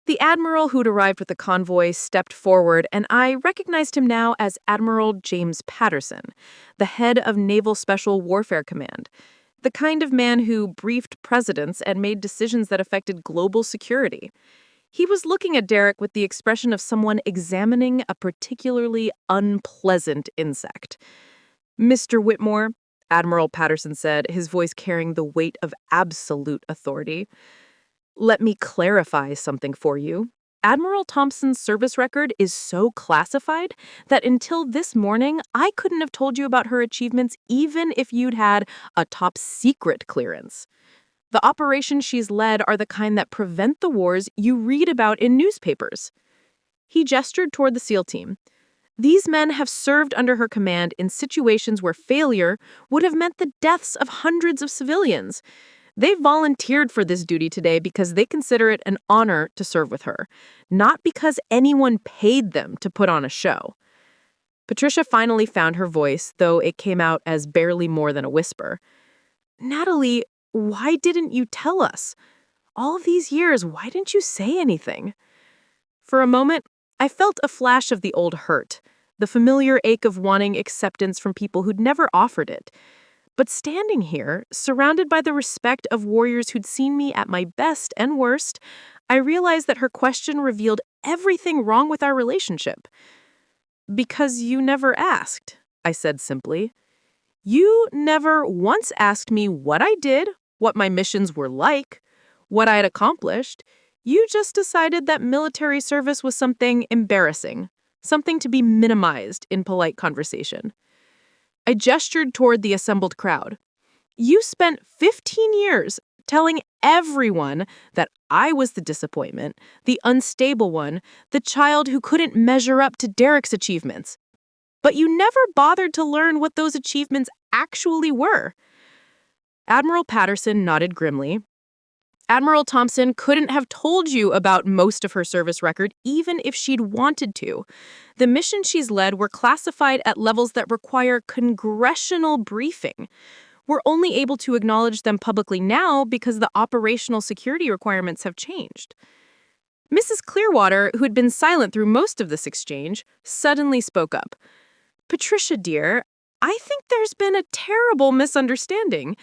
The admiral who'd arrived with the convoy stepped forward, and I recognized him now as Admiral James Patterson, the head of Naval Special Warfare Command, the kind of man who briefed presidents and made decisions that affected global security. He was looking at Derek with the expression of someone examining a particularly unpleasant insect. "Mr. Whitmore," Admiral Patterson said, his voice carrying the weight of absolute authority, "let me clarify something for you. Admiral Thompson's service record is so classified that until this morning, I couldn't have told you about her achievements even if you'd had a top secret clearance. The operations she's led are the kind that prevent the wars you read about in newspapers." He gestured toward the SEAL team. "These men have served under her command in situations where failure would have meant the deaths of hundreds of civilians. They volunteered for this duty today because they consider it an honor to serve with her, not because anyone paid them to put on a show." Patricia finally found her voice, though it came out as barely more than a whisper. "Natalie, why didn't you tell us? All of these years, why didn't you say anything?" For a moment, I felt a flash of the old hurt, the familiar ache of wanting acceptance from people who'd never offered it. But standing here, surrounded by the respect of warriors who'd seen me at my best and worst, I realized that her question revealed everything wrong with our relationship. "Because you never asked," I said simply. "You never once asked me what I did, what my missions were like, what I had accomplished. You just decided that military service was something embarrassing, something to be minimized in polite conversation." I gestured toward the assembled crowd. "You spent 15 years telling everyone that I was the disappointment, the unstable one, the child who couldn't measure up to Derek's achievements. But you never bothered to learn what those achievements actually were." Admiral Patterson nodded grimly. "Admiral Thompson couldn't have told you about most of her service record even if she'd wanted to. The missions she's led were classified at levels that require congressional briefing. We're only able to acknowledge them publicly now because the operational security requirements have changed." Mrs. Clearwater, who had been silent through most of this exchange, suddenly spoke up. "Patricia, dear, I think there's been a terrible misunderstanding.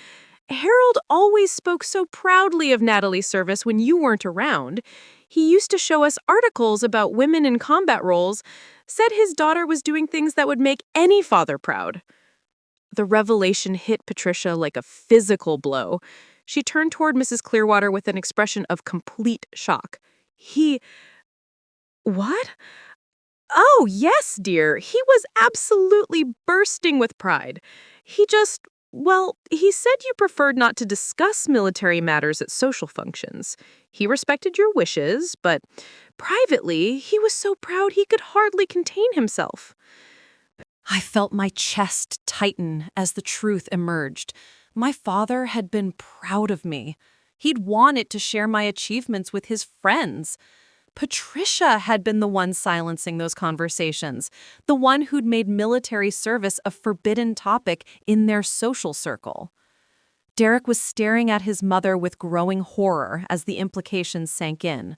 Harold always spoke so proudly of Natalie's service when you weren't around. He used to show us articles about women in combat roles, said his daughter was doing things that would make any father proud." The revelation hit Patricia like a physical blow. She turned toward Mrs. Clearwater with an expression of complete shock. What? "Oh, yes, dear. He was absolutely bursting with pride. He said you preferred not to discuss military matters at social functions. He respected your wishes, but privately, he was so proud he could hardly contain himself." I felt my chest tighten as the truth emerged. My father had been proud of me. He'd wanted to share my achievements with his friends. Patricia had been the one silencing those conversations, the one who'd made military service a forbidden topic in their social circle. Derek was staring at his mother with growing horror as the implications sank in.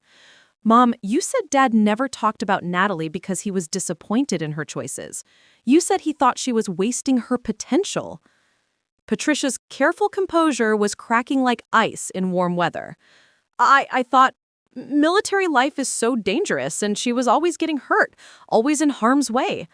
"Mom, you said Dad never talked about Natalie because he was disappointed in her choices. You said he thought she was wasting her potential." Patricia's careful composure was cracking like ice in warm weather. I thought military life is so dangerous, and she was always getting hurt, always in harm's way.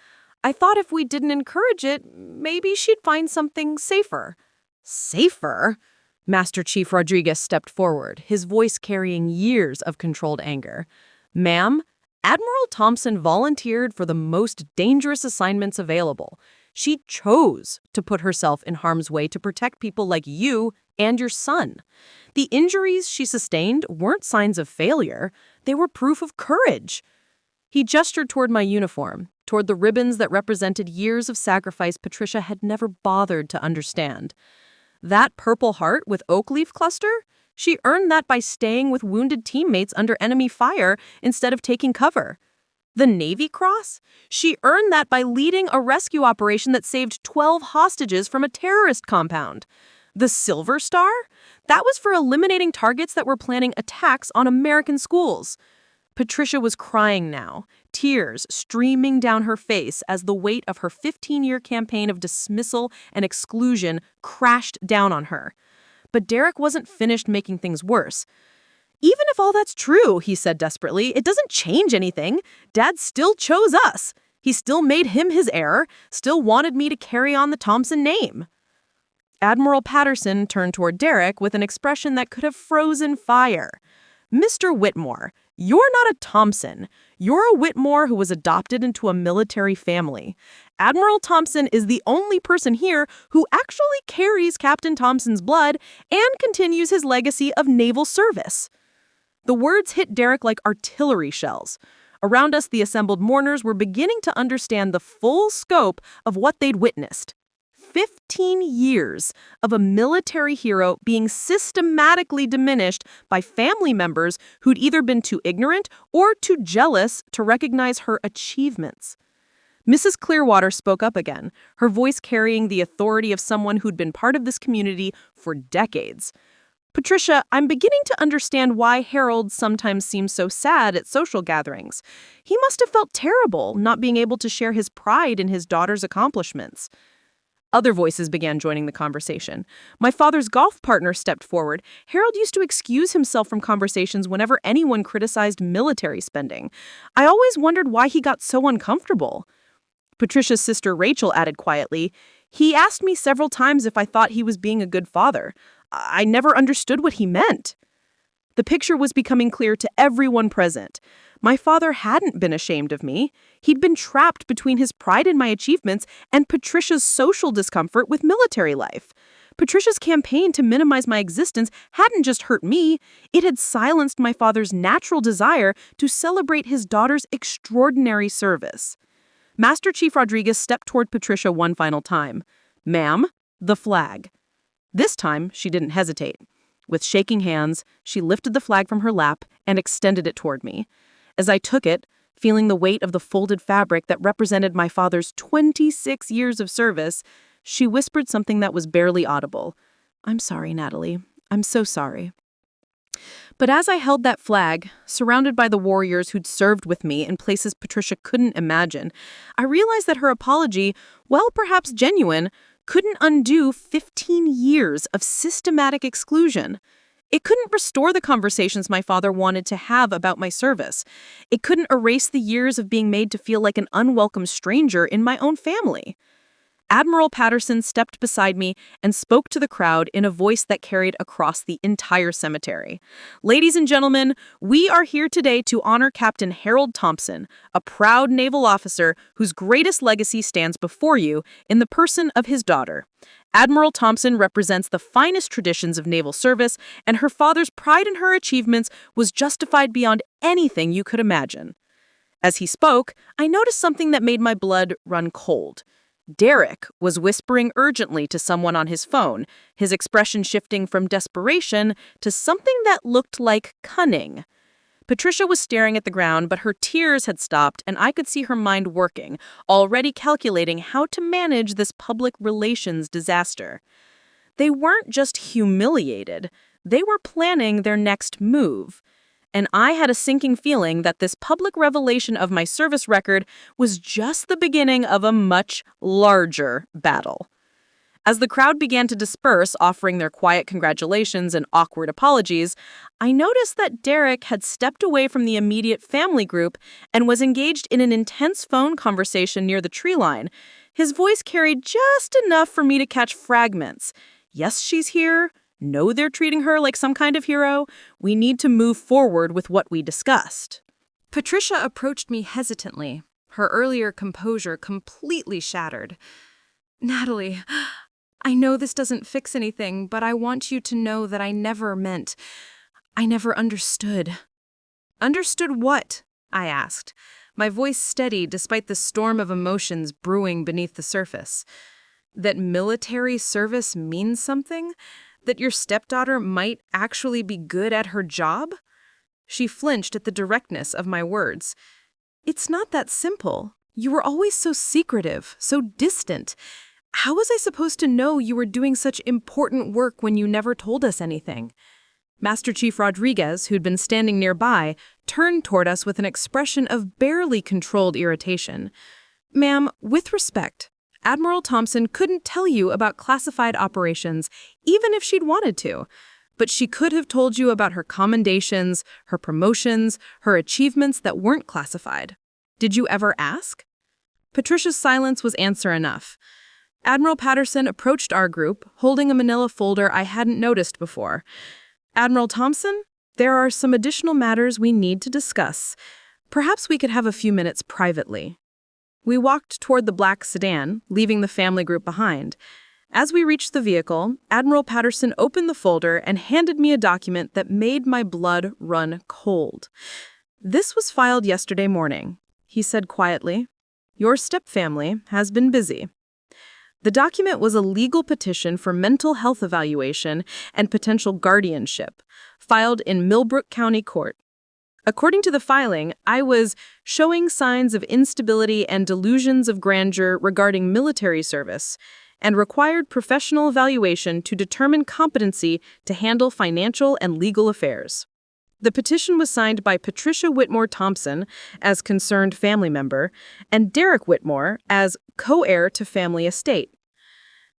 I thought if we didn't encourage it, maybe she'd find something safer." "Safer?" Master Chief Rodriguez stepped forward, his voice carrying years of controlled anger. "Ma'am, Admiral Thompson volunteered for the most dangerous assignments available. She chose to put herself in harm's way to protect people like you and your son. The injuries she sustained weren't signs of failure. They were proof of courage." He gestured toward my uniform, toward the ribbons that represented years of sacrifice Patricia had never bothered to understand. "That Purple Heart with oak leaf cluster? She earned that by staying with wounded teammates under enemy fire instead of taking cover. The Navy Cross? She earned that by leading a rescue operation that saved 12 hostages from a terrorist compound. The Silver Star? That was for eliminating targets that were planning attacks on American schools." Patricia was crying now, tears streaming down her face as the weight of her 15-year campaign of dismissal and exclusion crashed down on her. But Derek wasn't finished making things worse. Even if all that's true, he said desperately, it doesn't change anything. Dad still chose us. He still made him his heir, still wanted me to carry on the Thompson name. Admiral Patterson turned toward Derek with an expression that could have frozen fire. Mr. Whitmore, you're not a Thompson. You're a Whitmore who was adopted into a military family. Admiral Thompson is the only person here who actually carries Captain Thompson's blood and continues his legacy of naval service. The words hit Derek like artillery shells. Around us, the assembled mourners were beginning to understand the full scope of what they'd witnessed. 15 years of a military hero being systematically diminished by family members who'd either been too ignorant or too jealous to recognize her achievements. Mrs. Clearwater spoke up again, her voice carrying the authority of someone who'd been part of this community for decades. Patricia, I'm beginning to understand why Harold sometimes seems so sad at social gatherings. He must have felt terrible not being able to share his pride in his daughter's accomplishments. Other voices began joining the conversation. My father's golf partner stepped forward. Harold used to excuse himself from conversations whenever anyone criticized military spending. I always wondered why he got so uncomfortable. Patricia's sister Rachel added quietly, he asked me several times if I thought he was being a good father. I never understood what he meant. The picture was becoming clear to everyone present. My father hadn't been ashamed of me. He'd been trapped between his pride in my achievements and Patricia's social discomfort with military life. Patricia's campaign to minimize my existence hadn't just hurt me, it had silenced my father's natural desire to celebrate his daughter's extraordinary service. Master Chief Rodriguez stepped toward Patricia one final time. Ma'am, the flag. This time, she didn't hesitate. With shaking hands, she lifted the flag from her lap and extended it toward me. As I took it, feeling the weight of the folded fabric that represented my father's 26 years of service, she whispered something that was barely audible. I'm sorry, Natalie. I'm so sorry. But as I held that flag, surrounded by the warriors who'd served with me in places Patricia couldn't imagine, I realized that her apology, while perhaps genuine, couldn't undo 15 years of systematic exclusion. It couldn't restore the conversations my father wanted to have about my service. It couldn't erase the years of being made to feel like an unwelcome stranger in my own family. Admiral Patterson stepped beside me and spoke to the crowd in a voice that carried across the entire cemetery. Ladies and gentlemen, we are here today to honor Captain Harold Thompson, a proud naval officer whose greatest legacy stands before you in the person of his daughter. Admiral Thompson represents the finest traditions of naval service, and her father's pride in her achievements was justified beyond anything you could imagine. As he spoke, I noticed something that made my blood run cold. Derek was whispering urgently to someone on his phone, his expression shifting from desperation to something that looked like cunning. Patricia was staring at the ground, but her tears had stopped, and I could see her mind working, already calculating how to manage this public relations disaster. They weren't just humiliated, they were planning their next move. And I had a sinking feeling that this public revelation of my service record was just the beginning of a much larger battle. As the crowd began to disperse, offering their quiet congratulations and awkward apologies, I noticed that Derek had stepped away from the immediate family group and was engaged in an intense phone conversation near the tree line. His voice carried just enough for me to catch fragments. Yes, she's here. No, they're treating her like some kind of hero. We need to move forward with what we discussed. Patricia approached me hesitantly, her earlier composure completely shattered. Natalie, I know this doesn't fix anything, but I want you to know that I never understood. Understood what? I asked, my voice steady despite the storm of emotions brewing beneath the surface. That military service means something? That your stepdaughter might actually be good at her job? She flinched at the directness of my words. It's not that simple. You were always so secretive, so distant. How was I supposed to know you were doing such important work when you never told us anything? Master Chief Rodriguez, who'd been standing nearby, turned toward us with an expression of barely controlled irritation. Ma'am, with respect, Admiral Thompson couldn't tell you about classified operations, even if she'd wanted to. But she could have told you about her commendations, her promotions, her achievements that weren't classified. Did you ever ask? Patricia's silence was answer enough. Admiral Patterson approached our group, holding a manila folder I hadn't noticed before. Admiral Thompson, there are some additional matters we need to discuss. Perhaps we could have a few minutes privately. We walked toward the black sedan, leaving the family group behind. As we reached the vehicle, Admiral Patterson opened the folder and handed me a document that made my blood run cold. "This was filed yesterday morning," he said quietly. "Your stepfamily has been busy." The document was a legal petition for mental health evaluation and potential guardianship, filed in Millbrook County Court. According to the filing, I was showing signs of instability and delusions of grandeur regarding military service, and required professional evaluation to determine competency to handle financial and legal affairs. The petition was signed by Patricia Whitmore Thompson as concerned family member and Derek Whitmore as co-heir to family estate.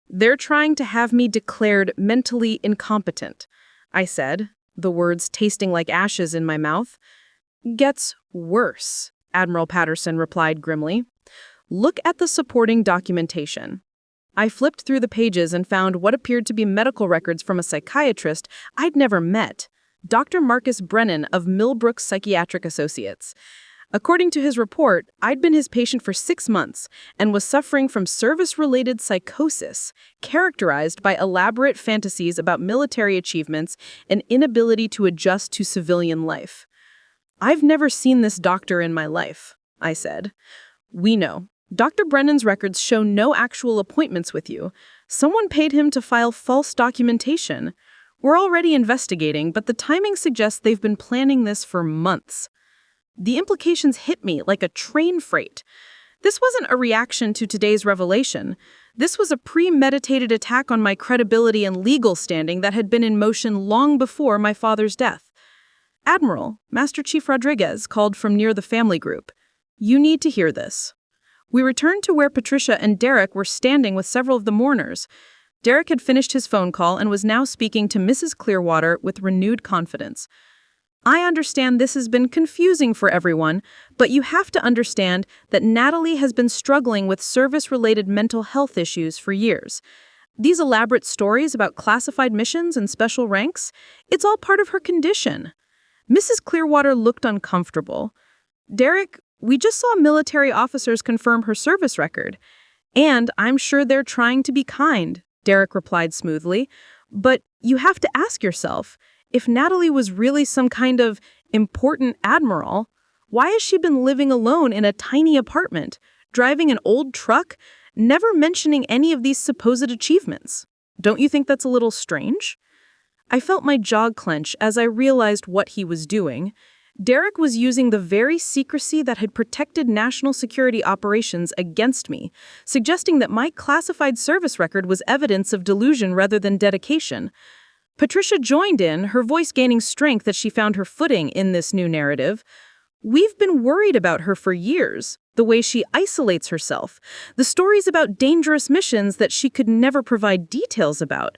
"They're trying to have me declared mentally incompetent," I said, the words tasting like ashes in my mouth. "Gets worse," Admiral Patterson replied grimly. "Look at the supporting documentation." I flipped through the pages and found what appeared to be medical records from a psychiatrist I'd never met, Dr. Marcus Brennan of Millbrook Psychiatric Associates. According to his report, I'd been his patient for 6 months and was suffering from service-related psychosis, characterized by elaborate fantasies about military achievements and inability to adjust to civilian life. "I've never seen this doctor in my life," I said. "We know. Dr. Brennan's records show no actual appointments with you. Someone paid him to file false documentation. We're already investigating, but the timing suggests they've been planning this for months." The implications hit me like a train freight. This wasn't a reaction to today's revelation. This was a premeditated attack on my credibility and legal standing that had been in motion long before my father's death. "Admiral," Master Chief Rodriguez called from near the family group. "You need to hear this." We returned to where Patricia and Derek were standing with several of the mourners. Derek had finished his phone call and was now speaking to Mrs. Clearwater with renewed confidence. "I understand this has been confusing for everyone, but you have to understand that Natalie has been struggling with service-related mental health issues for years. These elaborate stories about classified missions and special ranks, it's all part of her condition." Mrs. Clearwater looked uncomfortable. "Derek, we just saw military officers confirm her service record. And I'm sure they're trying to be kind," Derek replied smoothly. "But you have to ask yourself, if Natalie was really some kind of important admiral, why has she been living alone in a tiny apartment, driving an old truck, never mentioning any of these supposed achievements? Don't you think that's a little strange?" I felt my jaw clench as I realized what he was doing. Derek was using the very secrecy that had protected national security operations against me, suggesting that my classified service record was evidence of delusion rather than dedication. Patricia joined in, her voice gaining strength as she found her footing in this new narrative. "We've been worried about her for years, the way she isolates herself, the stories about dangerous missions that she could never provide details about.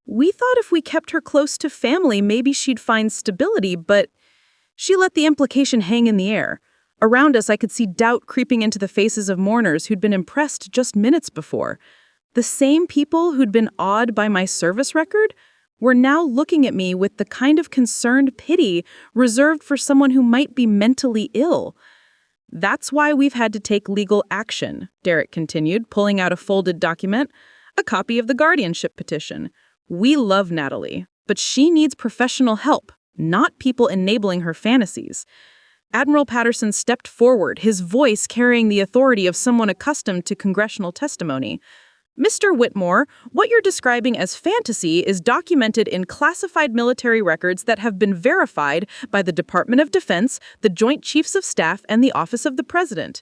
We thought if we kept her close to family, maybe she'd find stability, but..." She let the implication hang in the air. Around us, I could see doubt creeping into the faces of mourners who'd been impressed just minutes before. The same people who'd been awed by my service record were now looking at me with the kind of concerned pity reserved for someone who might be mentally ill. "That's why we've had to take legal action," Derek continued, pulling out a folded document, a copy of the guardianship petition. "We love Natalie, but she needs professional help, not people enabling her fantasies." Admiral Patterson stepped forward, his voice carrying the authority of someone accustomed to congressional testimony. "Mr. Whitmore, what you're describing as fantasy is documented in classified military records that have been verified by the Department of Defense, the Joint Chiefs of Staff, and the Office of the President."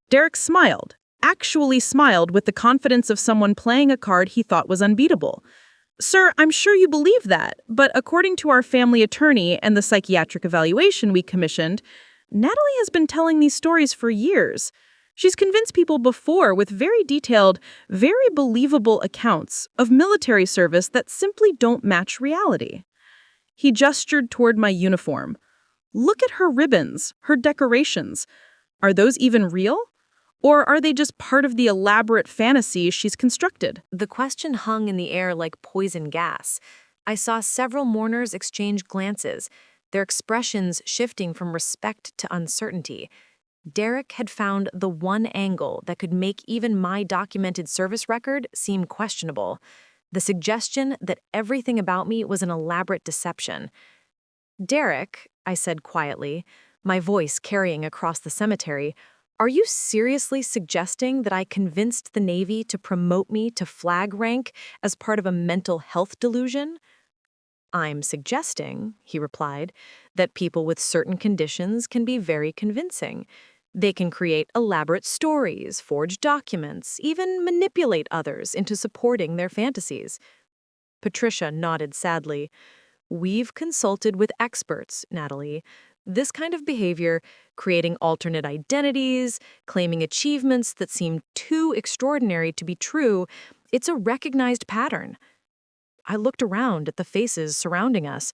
Derek smiled, actually smiled with the confidence of someone playing a card he thought was unbeatable. "Sir, I'm sure you believe that, but according to our family attorney and the psychiatric evaluation we commissioned, Natalie has been telling these stories for years. She's convinced people before with very detailed, very believable accounts of military service that simply don't match reality. He gestured toward my uniform. Look at her ribbons, her decorations. Are those even real? Or are they just part of the elaborate fantasy she's constructed? The question hung in the air like poison gas. I saw several mourners exchange glances, their expressions shifting from respect to uncertainty. Derek had found the one angle that could make even my documented service record seem questionable. The suggestion that everything about me was an elaborate deception. "Derek," I said quietly, my voice carrying across the cemetery, "are you seriously suggesting that I convinced the Navy to promote me to flag rank as part of a mental health delusion?" "I'm suggesting," he replied, "that people with certain conditions can be very convincing. They can create elaborate stories, forge documents, even manipulate others into supporting their fantasies." Patricia nodded sadly. "We've consulted with experts, Natalie. This kind of behavior, creating alternate identities, claiming achievements that seem too extraordinary to be true, it's a recognized pattern." I looked around at the faces surrounding us.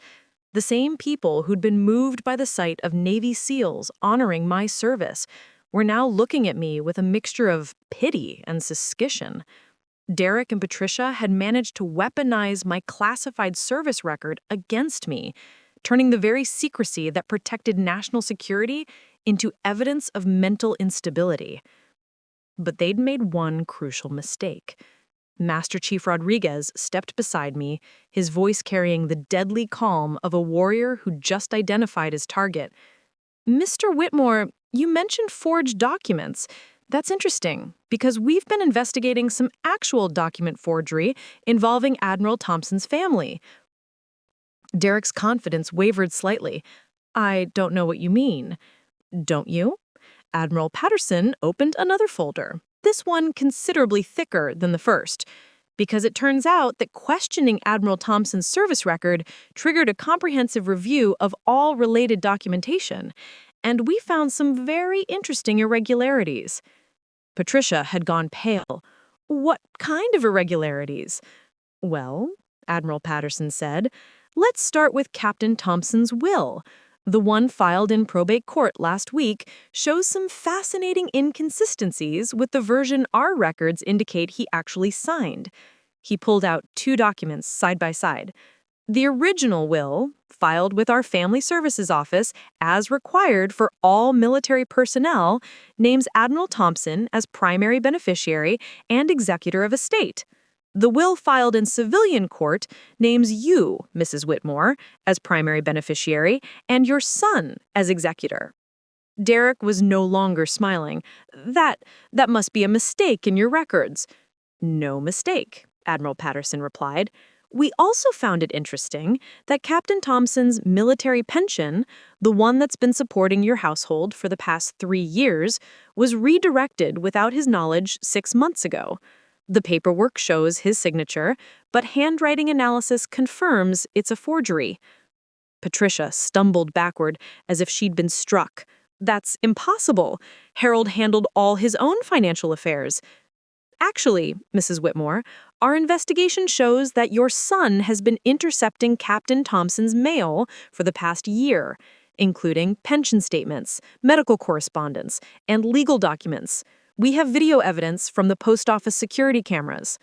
The same people who'd been moved by the sight of Navy SEALs honoring my service were now looking at me with a mixture of pity and suspicion. Derek and Patricia had managed to weaponize my classified service record against me, turning the very secrecy that protected national security into evidence of mental instability. But they'd made one crucial mistake. Master Chief Rodriguez stepped beside me, his voice carrying the deadly calm of a warrior who just identified his target. "Mr. Whitmore, you mentioned forged documents. That's interesting, because we've been investigating some actual document forgery involving Admiral Thompson's family." Derek's confidence wavered slightly. "I don't know what you mean." "Don't you?" Admiral Patterson opened another folder, this one considerably thicker than the first, because it turns out that questioning Admiral Thompson's service record triggered a comprehensive review of all related documentation, and we found some very interesting irregularities. Patricia had gone pale. "What kind of irregularities?" "Well," Admiral Patterson said, "let's start with Captain Thompson's will. The one filed in probate court last week shows some fascinating inconsistencies with the version our records indicate he actually signed." He pulled out two documents side by side. The original will, filed with our Family Services Office as required for all military personnel, names Admiral Thompson as primary beneficiary and executor of estate. The will filed in civilian court names you, Mrs. Whitmore, as primary beneficiary and your son as executor. Derek was no longer smiling. That must be a mistake in your records." "No mistake," Admiral Patterson replied. "We also found it interesting that Captain Thompson's military pension, the one that's been supporting your household for the past 3 years, was redirected without his knowledge 6 months ago. The paperwork shows his signature, but handwriting analysis confirms it's a forgery." Patricia stumbled backward as if she'd been struck. "That's impossible. Harold handled all his own financial affairs." "Actually, Mrs. Whitmore, our investigation shows that your son has been intercepting Captain Thompson's mail for the past year, including pension statements, medical correspondence, and legal documents. We have video evidence from the post office security cameras."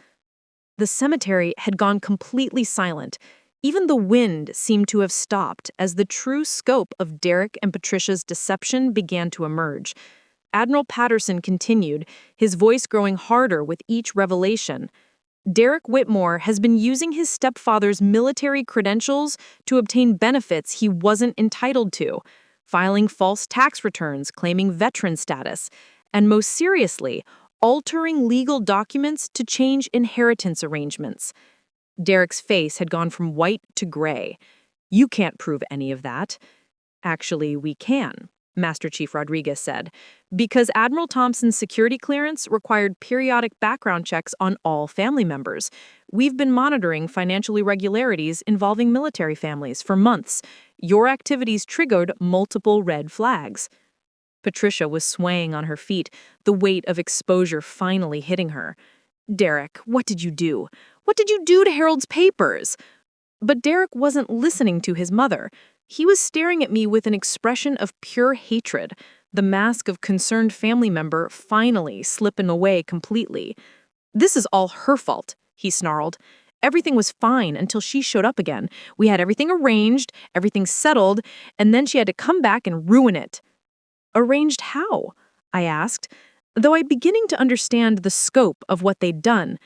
The cemetery had gone completely silent. Even the wind seemed to have stopped as the true scope of Derek and Patricia's deception began to emerge. Admiral Patterson continued, his voice growing harder with each revelation. "Derek Whitmore has been using his stepfather's military credentials to obtain benefits he wasn't entitled to, filing false tax returns claiming veteran status, and most seriously, altering legal documents to change inheritance arrangements." Derek's face had gone from white to gray. "You can't prove any of that." "Actually, we can," Master Chief Rodriguez said, "because Admiral Thompson's security clearance required periodic background checks on all family members. We've been monitoring financial irregularities involving military families for months. Your activities triggered multiple red flags." Patricia was swaying on her feet, the weight of exposure finally hitting her. "Derek, what did you do? What did you do to Harold's papers?" But Derek wasn't listening to his mother. He was staring at me with an expression of pure hatred, the mask of concerned family member finally slipping away completely. "This is all her fault," he snarled. "Everything was fine until she showed up again. We had everything arranged, everything settled, and then she had to come back and ruin it." "Arranged how?" I asked, though I'm beginning to understand the scope of what they'd done.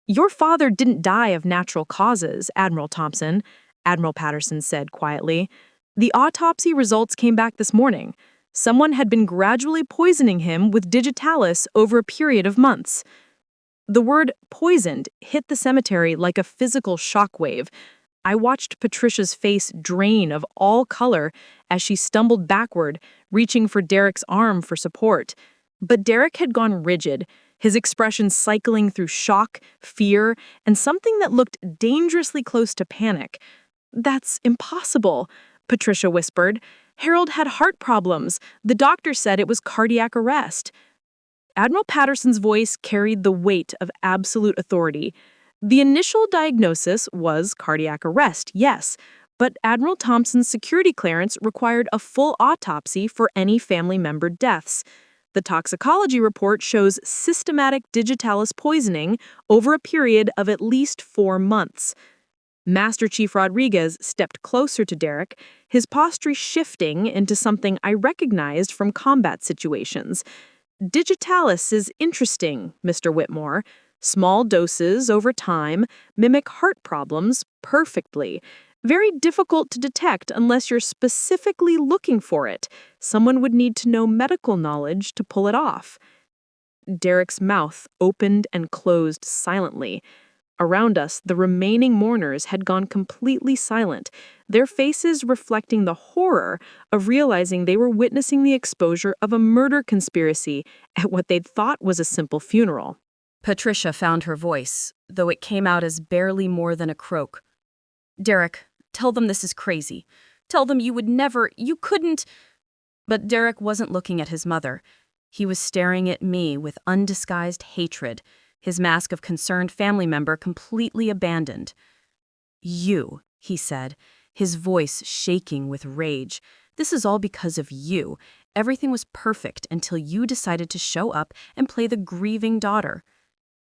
"Your father didn't die of natural causes, Admiral Thompson," Admiral Patterson said quietly. "The autopsy results came back this morning. Someone had been gradually poisoning him with digitalis over a period of months." The word poisoned hit the cemetery like a physical shockwave. I watched Patricia's face drain of all color as she stumbled backward, reaching for Derek's arm for support. But Derek had gone rigid, his expression cycling through shock, fear, and something that looked dangerously close to panic. "That's impossible," Patricia whispered. "Harold had heart problems. The doctor said it was cardiac arrest." Admiral Patterson's voice carried the weight of absolute authority. The initial diagnosis was cardiac arrest, yes, but Admiral Thompson's security clearance required a full autopsy for any family member deaths. The toxicology report shows systematic digitalis poisoning over a period of at least 4 months. Master Chief Rodriguez stepped closer to Derek, his posture shifting into something I recognized from combat situations. "Digitalis is interesting, Mr. Whitmore. Small doses over time mimic heart problems perfectly. Very difficult to detect unless you're specifically looking for it. Someone would need to know medical knowledge to pull it off." Derek's mouth opened and closed silently. Around us, the remaining mourners had gone completely silent, their faces reflecting the horror of realizing they were witnessing the exposure of a murder conspiracy at what they'd thought was a simple funeral. Patricia found her voice, though it came out as barely more than a croak. "Derek, tell them this is crazy. Tell them you couldn't." But Derek wasn't looking at his mother. He was staring at me with undisguised hatred, his mask of concerned family member completely abandoned. "You," he said, his voice shaking with rage. "This is all because of you. Everything was perfect until you decided to show up and play the grieving daughter."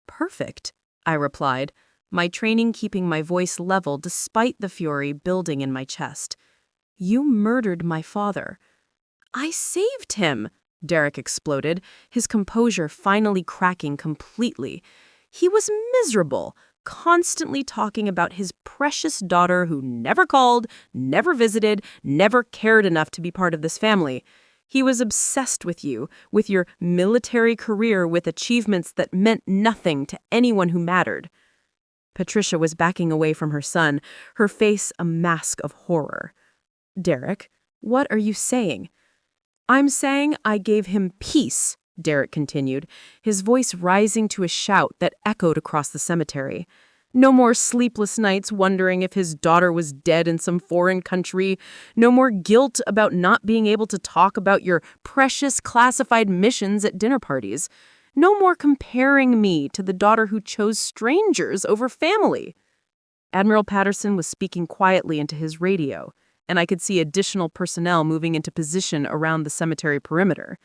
"Perfect," I replied, my training keeping my voice level despite the fury building in my chest. "You murdered my father." "I saved him," Derek exploded, his composure finally cracking completely. "He was miserable, constantly talking about his precious daughter who never called, never visited, never cared enough to be part of this family. He was obsessed with you, with your military career, with achievements that meant nothing to anyone who mattered." Patricia was backing away from her son, her face a mask of horror. "Derek, what are you saying?" "I'm saying I gave him peace," Derek continued, his voice rising to a shout that echoed across the cemetery. "No more sleepless nights wondering if his daughter was dead in some foreign country. No more guilt about not being able to talk about your precious classified missions at dinner parties. No more comparing me to the daughter who chose strangers over family." Admiral Patterson was speaking quietly into his radio, and I could see additional personnel moving into position around the cemetery perimeter.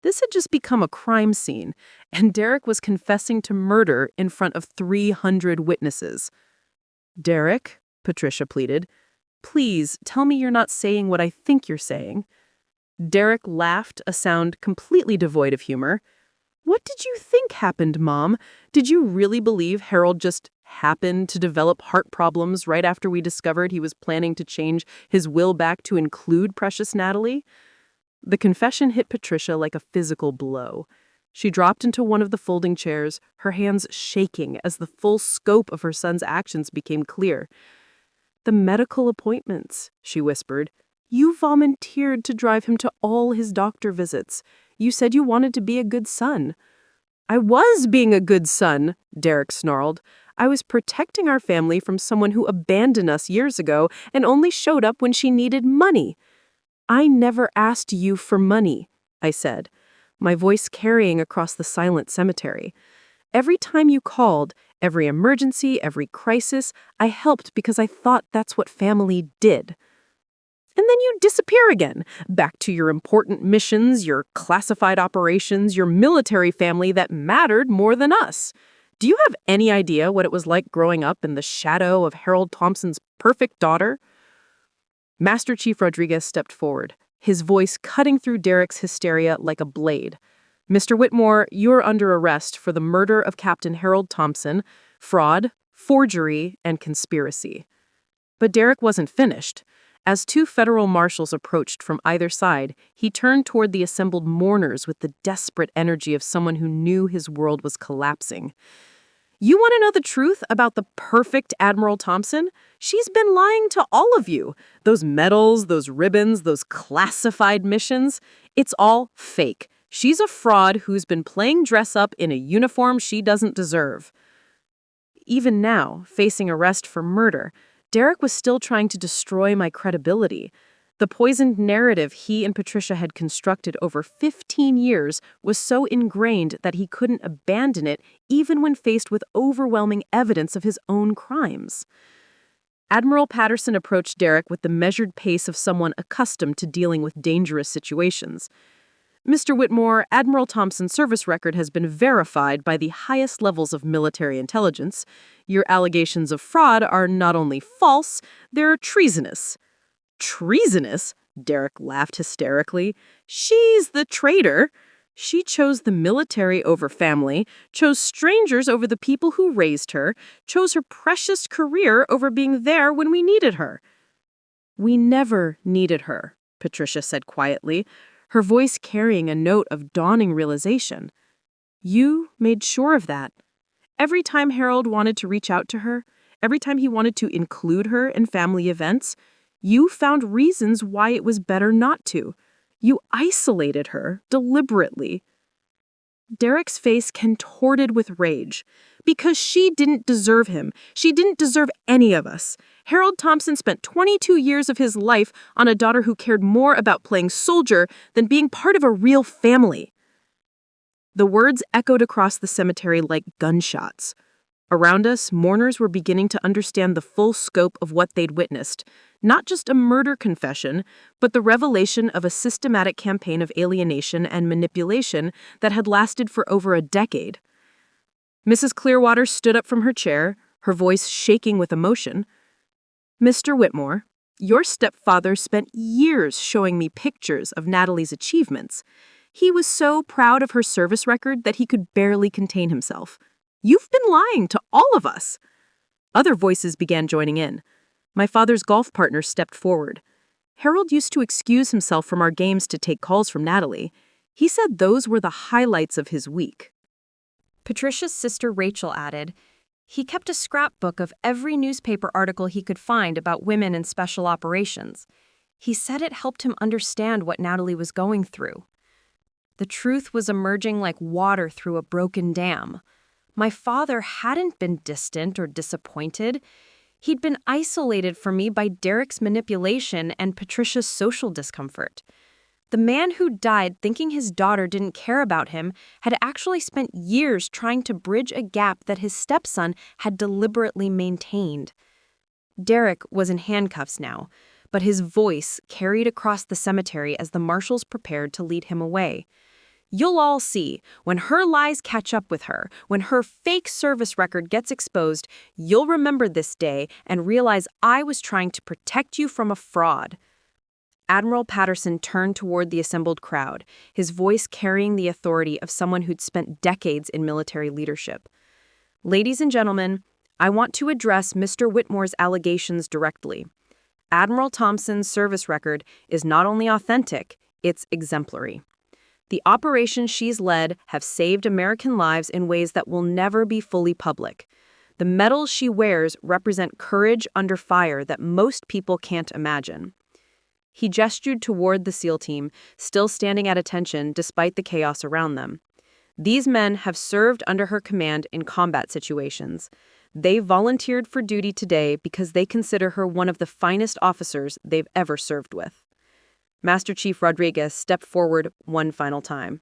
This had just become a crime scene, and Derek was confessing to murder in front of 300 witnesses. "Derek," Patricia pleaded, "please tell me you're not saying what I think you're saying." Derek laughed, a sound completely devoid of humor. "What did you think happened, Mom? Did you really believe Harold just happened to develop heart problems right after we discovered he was planning to change his will back to include precious Natalie?" The confession hit Patricia like a physical blow. She dropped into one of the folding chairs, her hands shaking as the full scope of her son's actions became clear. "The medical appointments," she whispered. "You volunteered to drive him to all his doctor visits. You said you wanted to be a good son." "I was being a good son," Derek snarled. "I was protecting our family from someone who abandoned us years ago and only showed up when she needed money." "I never asked you for money," I said, my voice carrying across the silent cemetery. Every time you called, every emergency, every crisis, I helped because I thought that's what family did. And then you disappear again, back to your important missions, your classified operations, your military family that mattered more than us. Do you have any idea what it was like growing up in the shadow of Harold Thompson's perfect daughter? Master Chief Rodriguez stepped forward, his voice cutting through Derek's hysteria like a blade. Mr. Whitmore, you're under arrest for the murder of Captain Harold Thompson, fraud, forgery, and conspiracy. But Derek wasn't finished. As two federal marshals approached from either side, he turned toward the assembled mourners with the desperate energy of someone who knew his world was collapsing. You want to know the truth about the perfect Admiral Thompson? She's been lying to all of you. Those medals, those ribbons, those classified missions, it's all fake. She's a fraud who's been playing dress-up in a uniform she doesn't deserve. Even now, facing arrest for murder, Derek was still trying to destroy my credibility. The poisoned narrative he and Patricia had constructed over 15 years was so ingrained that he couldn't abandon it even when faced with overwhelming evidence of his own crimes. Admiral Patterson approached Derek with the measured pace of someone accustomed to dealing with dangerous situations. Mr. Whitmore, Admiral Thompson's service record has been verified by the highest levels of military intelligence. Your allegations of fraud are not only false, they're treasonous. Treasonous? Derek laughed hysterically. She's the traitor. She chose the military over family, chose strangers over the people who raised her, chose her precious career over being there when we needed her. We never needed her, Patricia said quietly, her voice carrying a note of dawning realization. You made sure of that. Every time Harold wanted to reach out to her, every time he wanted to include her in family events, you found reasons why it was better not to. You isolated her deliberately. Derek's face contorted with rage. Because she didn't deserve him. She didn't deserve any of us. Harold Thompson spent 22 years of his life on a daughter who cared more about playing soldier than being part of a real family. The words echoed across the cemetery like gunshots. Around us, mourners were beginning to understand the full scope of what they'd witnessed. Not just a murder confession, but the revelation of a systematic campaign of alienation and manipulation that had lasted for over a decade. Mrs. Clearwater stood up from her chair, her voice shaking with emotion. Mr. Whitmore, your stepfather spent years showing me pictures of Natalie's achievements. He was so proud of her service record that he could barely contain himself. You've been lying to all of us. Other voices began joining in. My father's golf partner stepped forward. Harold used to excuse himself from our games to take calls from Natalie. He said those were the highlights of his week. Patricia's sister Rachel added, he kept a scrapbook of every newspaper article he could find about women in special operations. He said it helped him understand what Natalie was going through. The truth was emerging like water through a broken dam. My father hadn't been distant or disappointed. He'd been isolated from me by Derek's manipulation and Patricia's social discomfort. The man who died thinking his daughter didn't care about him had actually spent years trying to bridge a gap that his stepson had deliberately maintained. Derek was in handcuffs now, but his voice carried across the cemetery as the marshals prepared to lead him away. You'll all see, when her lies catch up with her, when her fake service record gets exposed, you'll remember this day and realize I was trying to protect you from a fraud. Admiral Patterson turned toward the assembled crowd, his voice carrying the authority of someone who'd spent decades in military leadership. Ladies and gentlemen, I want to address Mr. Whitmore's allegations directly. Admiral Thompson's service record is not only authentic, it's exemplary. The operations she's led have saved American lives in ways that will never be fully public. The medals she wears represent courage under fire that most people can't imagine. He gestured toward the SEAL team, still standing at attention despite the chaos around them. These men have served under her command in combat situations. They volunteered for duty today because they consider her one of the finest officers they've ever served with. Master Chief Rodriguez stepped forward one final time.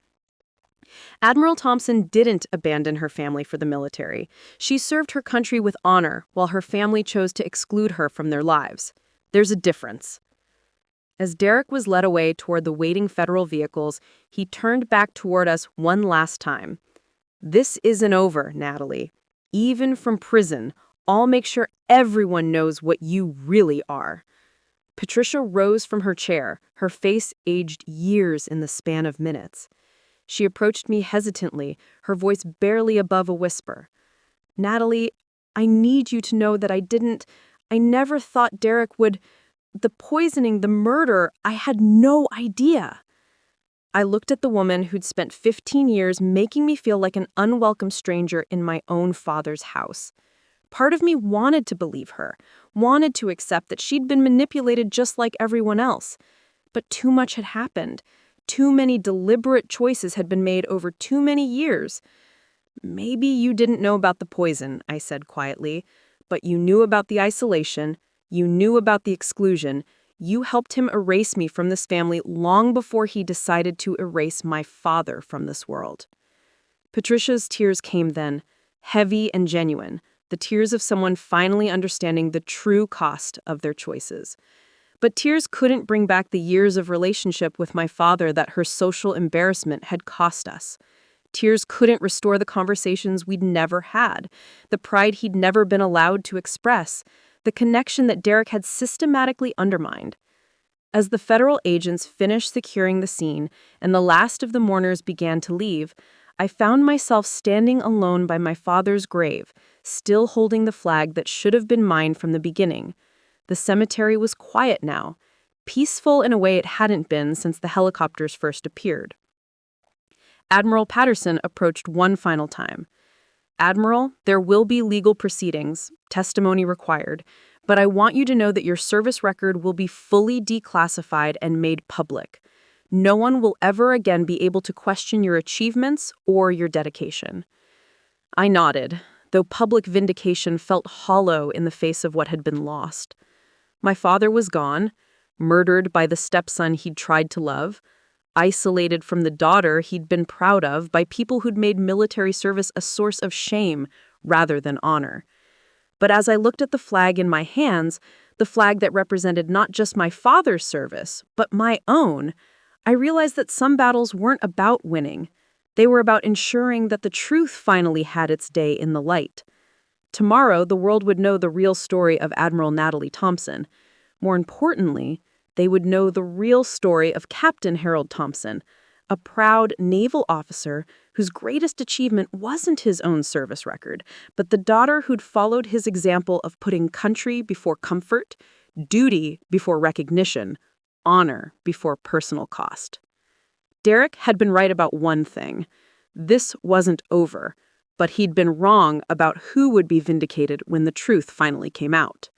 Admiral Thompson didn't abandon her family for the military. She served her country with honor while her family chose to exclude her from their lives. There's a difference. As Derek was led away toward the waiting federal vehicles, he turned back toward us one last time. This isn't over, Natalie. Even from prison, I'll make sure everyone knows what you really are. Patricia rose from her chair, her face aged years in the span of minutes. She approached me hesitantly, her voice barely above a whisper. Natalie, I need you to know that I never thought Derek would... The poisoning, the murder, I had no idea. I looked at the woman who'd spent 15 years making me feel like an unwelcome stranger in my own father's house. Part of me wanted to believe her, wanted to accept that she'd been manipulated just like everyone else. But too much had happened. Too many deliberate choices had been made over too many years. Maybe you didn't know about the poison, I said quietly, but you knew about the isolation, you knew about the exclusion. You helped him erase me from this family long before he decided to erase my father from this world. Patricia's tears came then, heavy and genuine, the tears of someone finally understanding the true cost of their choices. But tears couldn't bring back the years of relationship with my father that her social embarrassment had cost us. Tears couldn't restore the conversations we'd never had, the pride he'd never been allowed to express, the connection that Derek had systematically undermined. As the federal agents finished securing the scene and the last of the mourners began to leave, I found myself standing alone by my father's grave, still holding the flag that should have been mine from the beginning. The cemetery was quiet now, peaceful in a way it hadn't been since the helicopters first appeared. Admiral Patterson approached one final time. Admiral, there will be legal proceedings, testimony required, but I want you to know that your service record will be fully declassified and made public. No one will ever again be able to question your achievements or your dedication. I nodded, though public vindication felt hollow in the face of what had been lost. My father was gone, murdered by the stepson he'd tried to love, isolated from the daughter he'd been proud of by people who'd made military service a source of shame rather than honor. But as I looked at the flag in my hands, the flag that represented not just my father's service, but my own, I realized that some battles weren't about winning. They were about ensuring that the truth finally had its day in the light. Tomorrow, the world would know the real story of Admiral Natalie Thompson. More importantly, they would know the real story of Captain Harold Thompson, a proud naval officer whose greatest achievement wasn't his own service record, but the daughter who'd followed his example of putting country before comfort, duty before recognition, honor before personal cost. Derek had been right about one thing. This wasn't over, but he'd been wrong about who would be vindicated when the truth finally came out.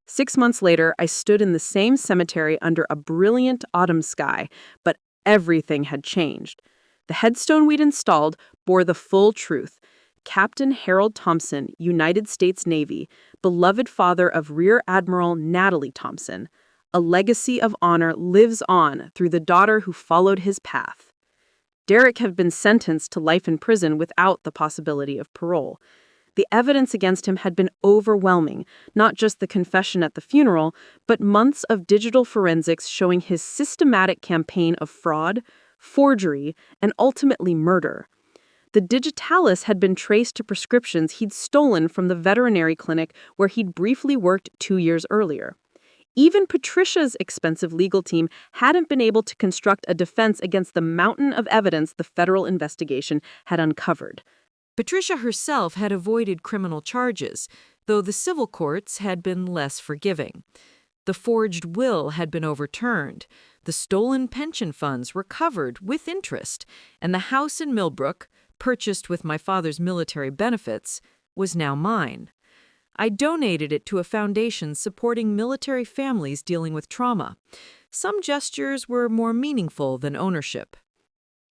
6 months later, I stood in the same cemetery under a brilliant autumn sky, but everything had changed. The headstone we'd installed bore the full truth. Captain Harold Thompson, United States Navy, beloved father of Rear Admiral Natalie Thompson. A legacy of honor lives on through the daughter who followed his path. Derek had been sentenced to life in prison without the possibility of parole. The evidence against him had been overwhelming, not just the confession at the funeral, but months of digital forensics showing his systematic campaign of fraud, forgery, and ultimately murder. The digitalis had been traced to prescriptions he'd stolen from the veterinary clinic where he'd briefly worked 2 years earlier. Even Patricia's expensive legal team hadn't been able to construct a defense against the mountain of evidence the federal investigation had uncovered. Patricia herself had avoided criminal charges, though the civil courts had been less forgiving. The forged will had been overturned, the stolen pension funds recovered with interest, and the house in Millbrook, purchased with my father's military benefits, was now mine. I donated it to a foundation supporting military families dealing with trauma. Some gestures were more meaningful than ownership.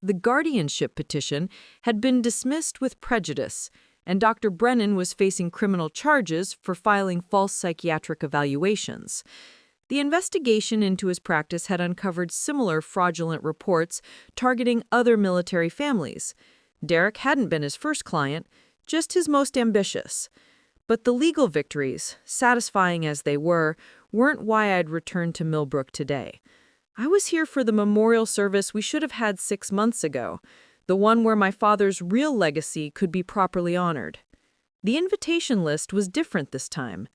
The guardianship petition had been dismissed with prejudice, and Dr. Brennan was facing criminal charges for filing false psychiatric evaluations. The investigation into his practice had uncovered similar fraudulent reports targeting other military families. Derek hadn't been his first client, just his most ambitious. But the legal victories, satisfying as they were, weren't why I'd returned to Millbrook today. I was here for the memorial service we should have had 6 months ago, the one where my father's real legacy could be properly honored. The invitation list was different this time.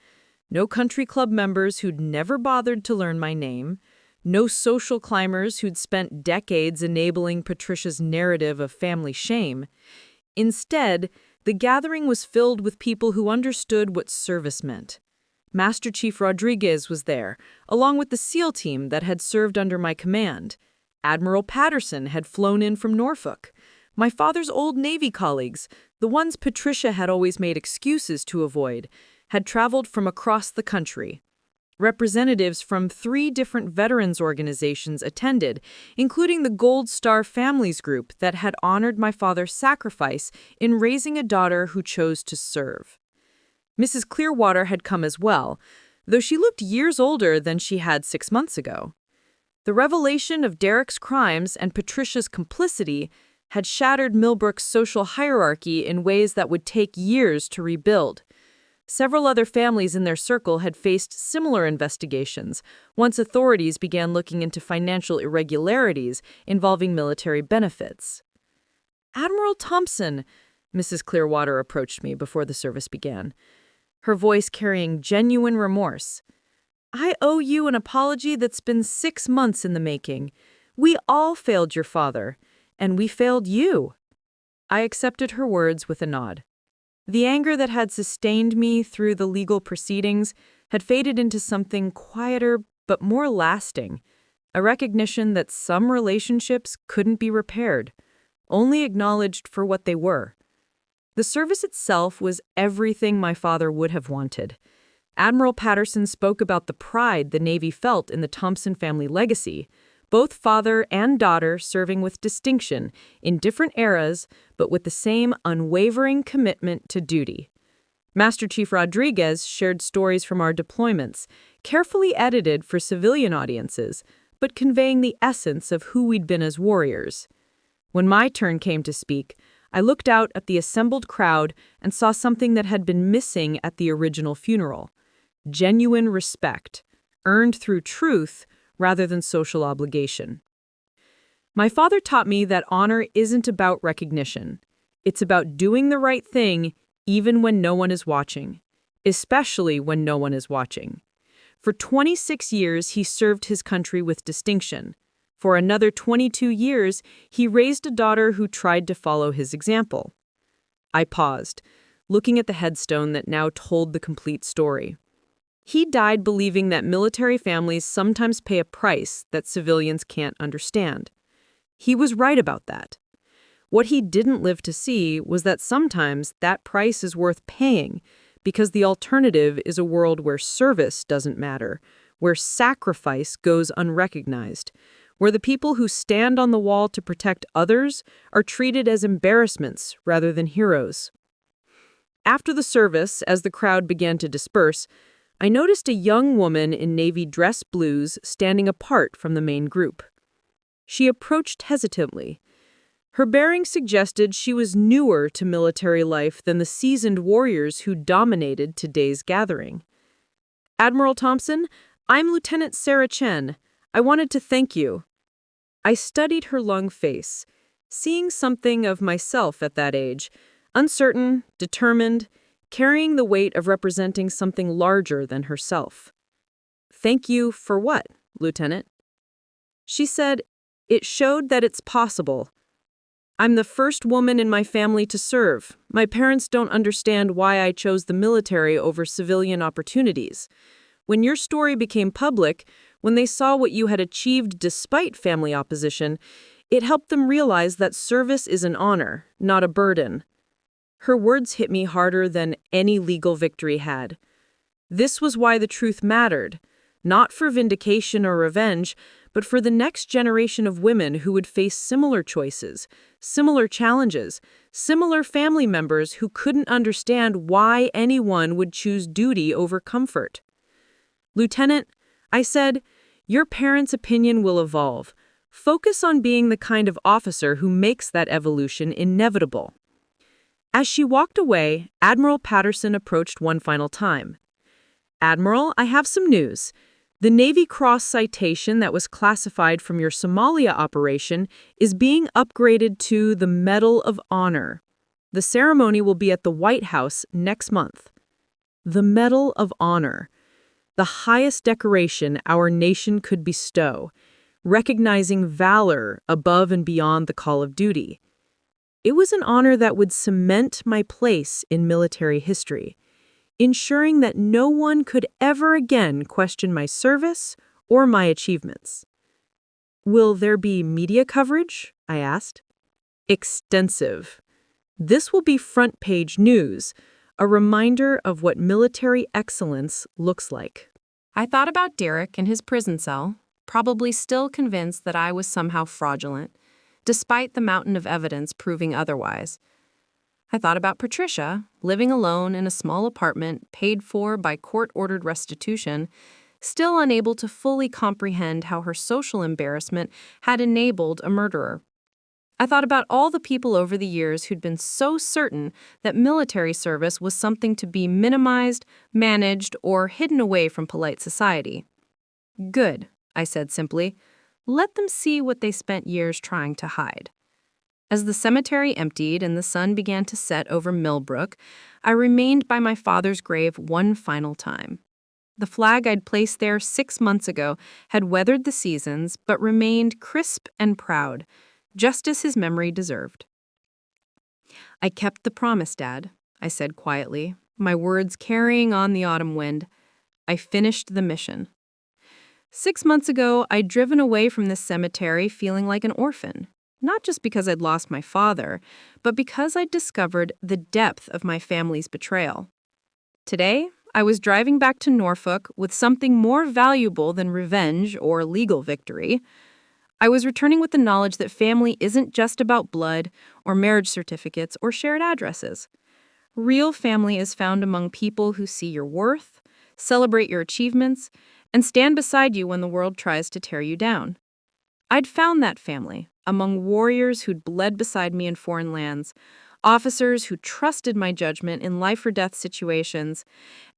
No country club members who'd never bothered to learn my name, no social climbers who'd spent decades enabling Patricia's narrative of family shame. Instead, the gathering was filled with people who understood what service meant. Master Chief Rodriguez was there, along with the SEAL team that had served under my command. Admiral Patterson had flown in from Norfolk. My father's old Navy colleagues, the ones Patricia had always made excuses to avoid, had traveled from across the country. Representatives from 3 different veterans organizations attended, including the Gold Star Families Group that had honored my father's sacrifice in raising a daughter who chose to serve. Mrs. Clearwater had come as well, though she looked years older than she had 6 months ago. The revelation of Derek's crimes and Patricia's complicity had shattered Millbrook's social hierarchy in ways that would take years to rebuild. Several other families in their circle had faced similar investigations once authorities began looking into financial irregularities involving military benefits. "Admiral Thompson," Mrs. Clearwater approached me before the service began, her voice carrying genuine remorse. "I owe you an apology that's been 6 months in the making. We all failed your father, and we failed you." I accepted her words with a nod. The anger that had sustained me through the legal proceedings had faded into something quieter but more lasting, a recognition that some relationships couldn't be repaired, only acknowledged for what they were. The service itself was everything my father would have wanted. Admiral Patterson spoke about the pride the Navy felt in the Thompson family legacy, both father and daughter serving with distinction in different eras, but with the same unwavering commitment to duty. Master Chief Rodriguez shared stories from our deployments, carefully edited for civilian audiences, but conveying the essence of who we'd been as warriors. When my turn came to speak, I looked out at the assembled crowd and saw something that had been missing at the original funeral: genuine respect, earned through truth rather than social obligation. My father taught me that honor isn't about recognition. It's about doing the right thing even when no one is watching, especially when no one is watching. For 26 years, he served his country with distinction. For another 22 years, he raised a daughter who tried to follow his example. I paused, looking at the headstone that now told the complete story. He died believing that military families sometimes pay a price that civilians can't understand. He was right about that. What he didn't live to see was that sometimes that price is worth paying because the alternative is a world where service doesn't matter, where sacrifice goes unrecognized, where the people who stand on the wall to protect others are treated as embarrassments rather than heroes. After the service, as the crowd began to disperse, I noticed a young woman in navy dress blues standing apart from the main group. She approached hesitantly. Her bearing suggested she was newer to military life than the seasoned warriors who dominated today's gathering. "Admiral Thompson, I'm Lieutenant Sarah Chen. I wanted to thank you." I studied her long face, seeing something of myself at that age, uncertain, determined, carrying the weight of representing something larger than herself. "Thank you for what, Lieutenant?" She said, "It showed that it's possible. I'm the first woman in my family to serve. My parents don't understand why I chose the military over civilian opportunities. When your story became public, when they saw what you had achieved despite family opposition, it helped them realize that service is an honor, not a burden." Her words hit me harder than any legal victory had. This was why the truth mattered, not for vindication or revenge, but for the next generation of women who would face similar choices, similar challenges, similar family members who couldn't understand why anyone would choose duty over comfort. "Lieutenant, I said, "Your parents' opinion will evolve. Focus on being the kind of officer who makes that evolution inevitable." As she walked away, Admiral Patterson approached one final time. "Admiral, I have some news. The Navy Cross citation that was classified from your Somalia operation is being upgraded to the Medal of Honor. The ceremony will be at the White House next month." The Medal of Honor, the highest decoration our nation could bestow, recognizing valor above and beyond the call of duty. It was an honor that would cement my place in military history, ensuring that no one could ever again question my service or my achievements. "Will there be media coverage?" I asked. "Extensive. This will be front-page news, a reminder of what military excellence looks like." I thought about Derek in his prison cell, probably still convinced that I was somehow fraudulent, despite the mountain of evidence proving otherwise. I thought about Patricia, living alone in a small apartment paid for by court-ordered restitution, still unable to fully comprehend how her social embarrassment had enabled a murderer. I thought about all the people over the years who'd been so certain that military service was something to be minimized, managed, or hidden away from polite society. "Good," I said simply. "Let them see what they spent years trying to hide." As the cemetery emptied and the sun began to set over Millbrook, I remained by my father's grave one final time. The flag I'd placed there 6 months ago had weathered the seasons but remained crisp and proud, just as his memory deserved. "I kept the promise, Dad," I said quietly, my words carrying on the autumn wind. "I finished the mission." 6 months ago, I'd driven away from this cemetery feeling like an orphan, not just because I'd lost my father, but because I'd discovered the depth of my family's betrayal. Today, I was driving back to Norfolk with something more valuable than revenge or legal victory. I was returning with the knowledge that family isn't just about blood or marriage certificates or shared addresses. Real family is found among people who see your worth, celebrate your achievements, and stand beside you when the world tries to tear you down. I'd found that family among warriors who'd bled beside me in foreign lands, officers who trusted my judgment in life-or-death situations,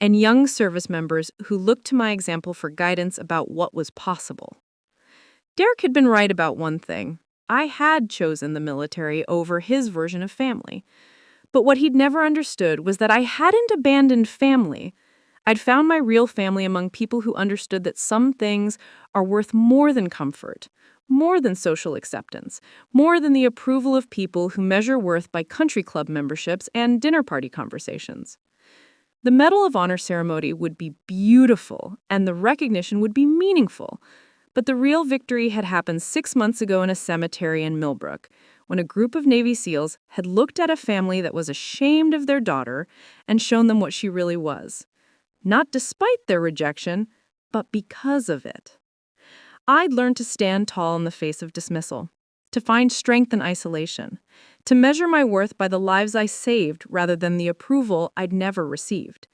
and young service members who looked to my example for guidance about what was possible. Derek had been right about one thing. I had chosen the military over his version of family. But what he'd never understood was that I hadn't abandoned family. I'd found my real family among people who understood that some things are worth more than comfort, more than social acceptance, more than the approval of people who measure worth by country club memberships and dinner party conversations. The Medal of Honor ceremony would be beautiful, and the recognition would be meaningful. But the real victory had happened 6 months ago in a cemetery in Millbrook, when a group of Navy SEALs had looked at a family that was ashamed of their daughter and shown them what she really was. Not despite their rejection, but because of it. I'd learned to stand tall in the face of dismissal, to find strength in isolation, to measure my worth by the lives I saved rather than the approval I'd never received.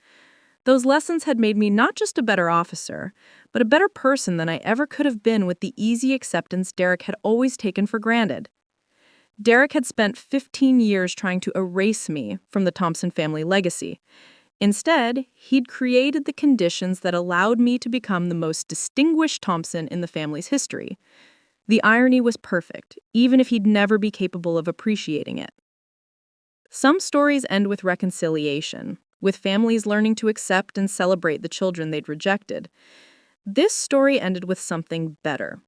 Those lessons had made me not just a better officer, but a better person than I ever could have been with the easy acceptance Derek had always taken for granted. Derek had spent 15 years trying to erase me from the Thompson family legacy. Instead, he'd created the conditions that allowed me to become the most distinguished Thompson in the family's history. The irony was perfect, even if he'd never be capable of appreciating it. Some stories end with reconciliation, with families learning to accept and celebrate the children they'd rejected. This story ended with something better.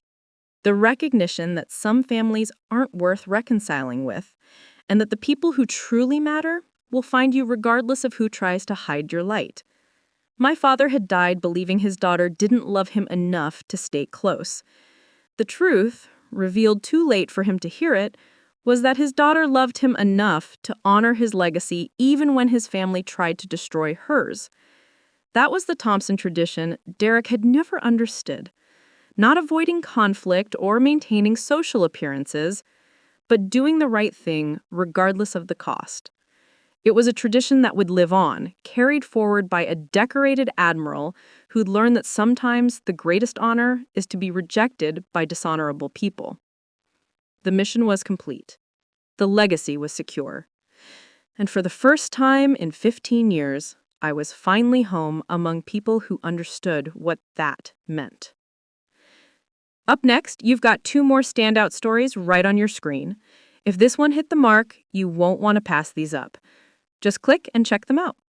The recognition that some families aren't worth reconciling with, and that the people who truly matter will find you regardless of who tries to hide your light. My father had died believing his daughter didn't love him enough to stay close. The truth, revealed too late for him to hear it, was that his daughter loved him enough to honor his legacy even when his family tried to destroy hers. That was the Thompson tradition Derek had never understood. Not avoiding conflict or maintaining social appearances, but doing the right thing regardless of the cost. It was a tradition that would live on, carried forward by a decorated admiral who'd learned that sometimes the greatest honor is to be rejected by dishonorable people. The mission was complete. The legacy was secure. And for the first time in 15 years, I was finally home among people who understood what that meant. Up next, you've got 2 more standout stories right on your screen. If this one hit the mark, you won't want to pass these up. Just click and check them out.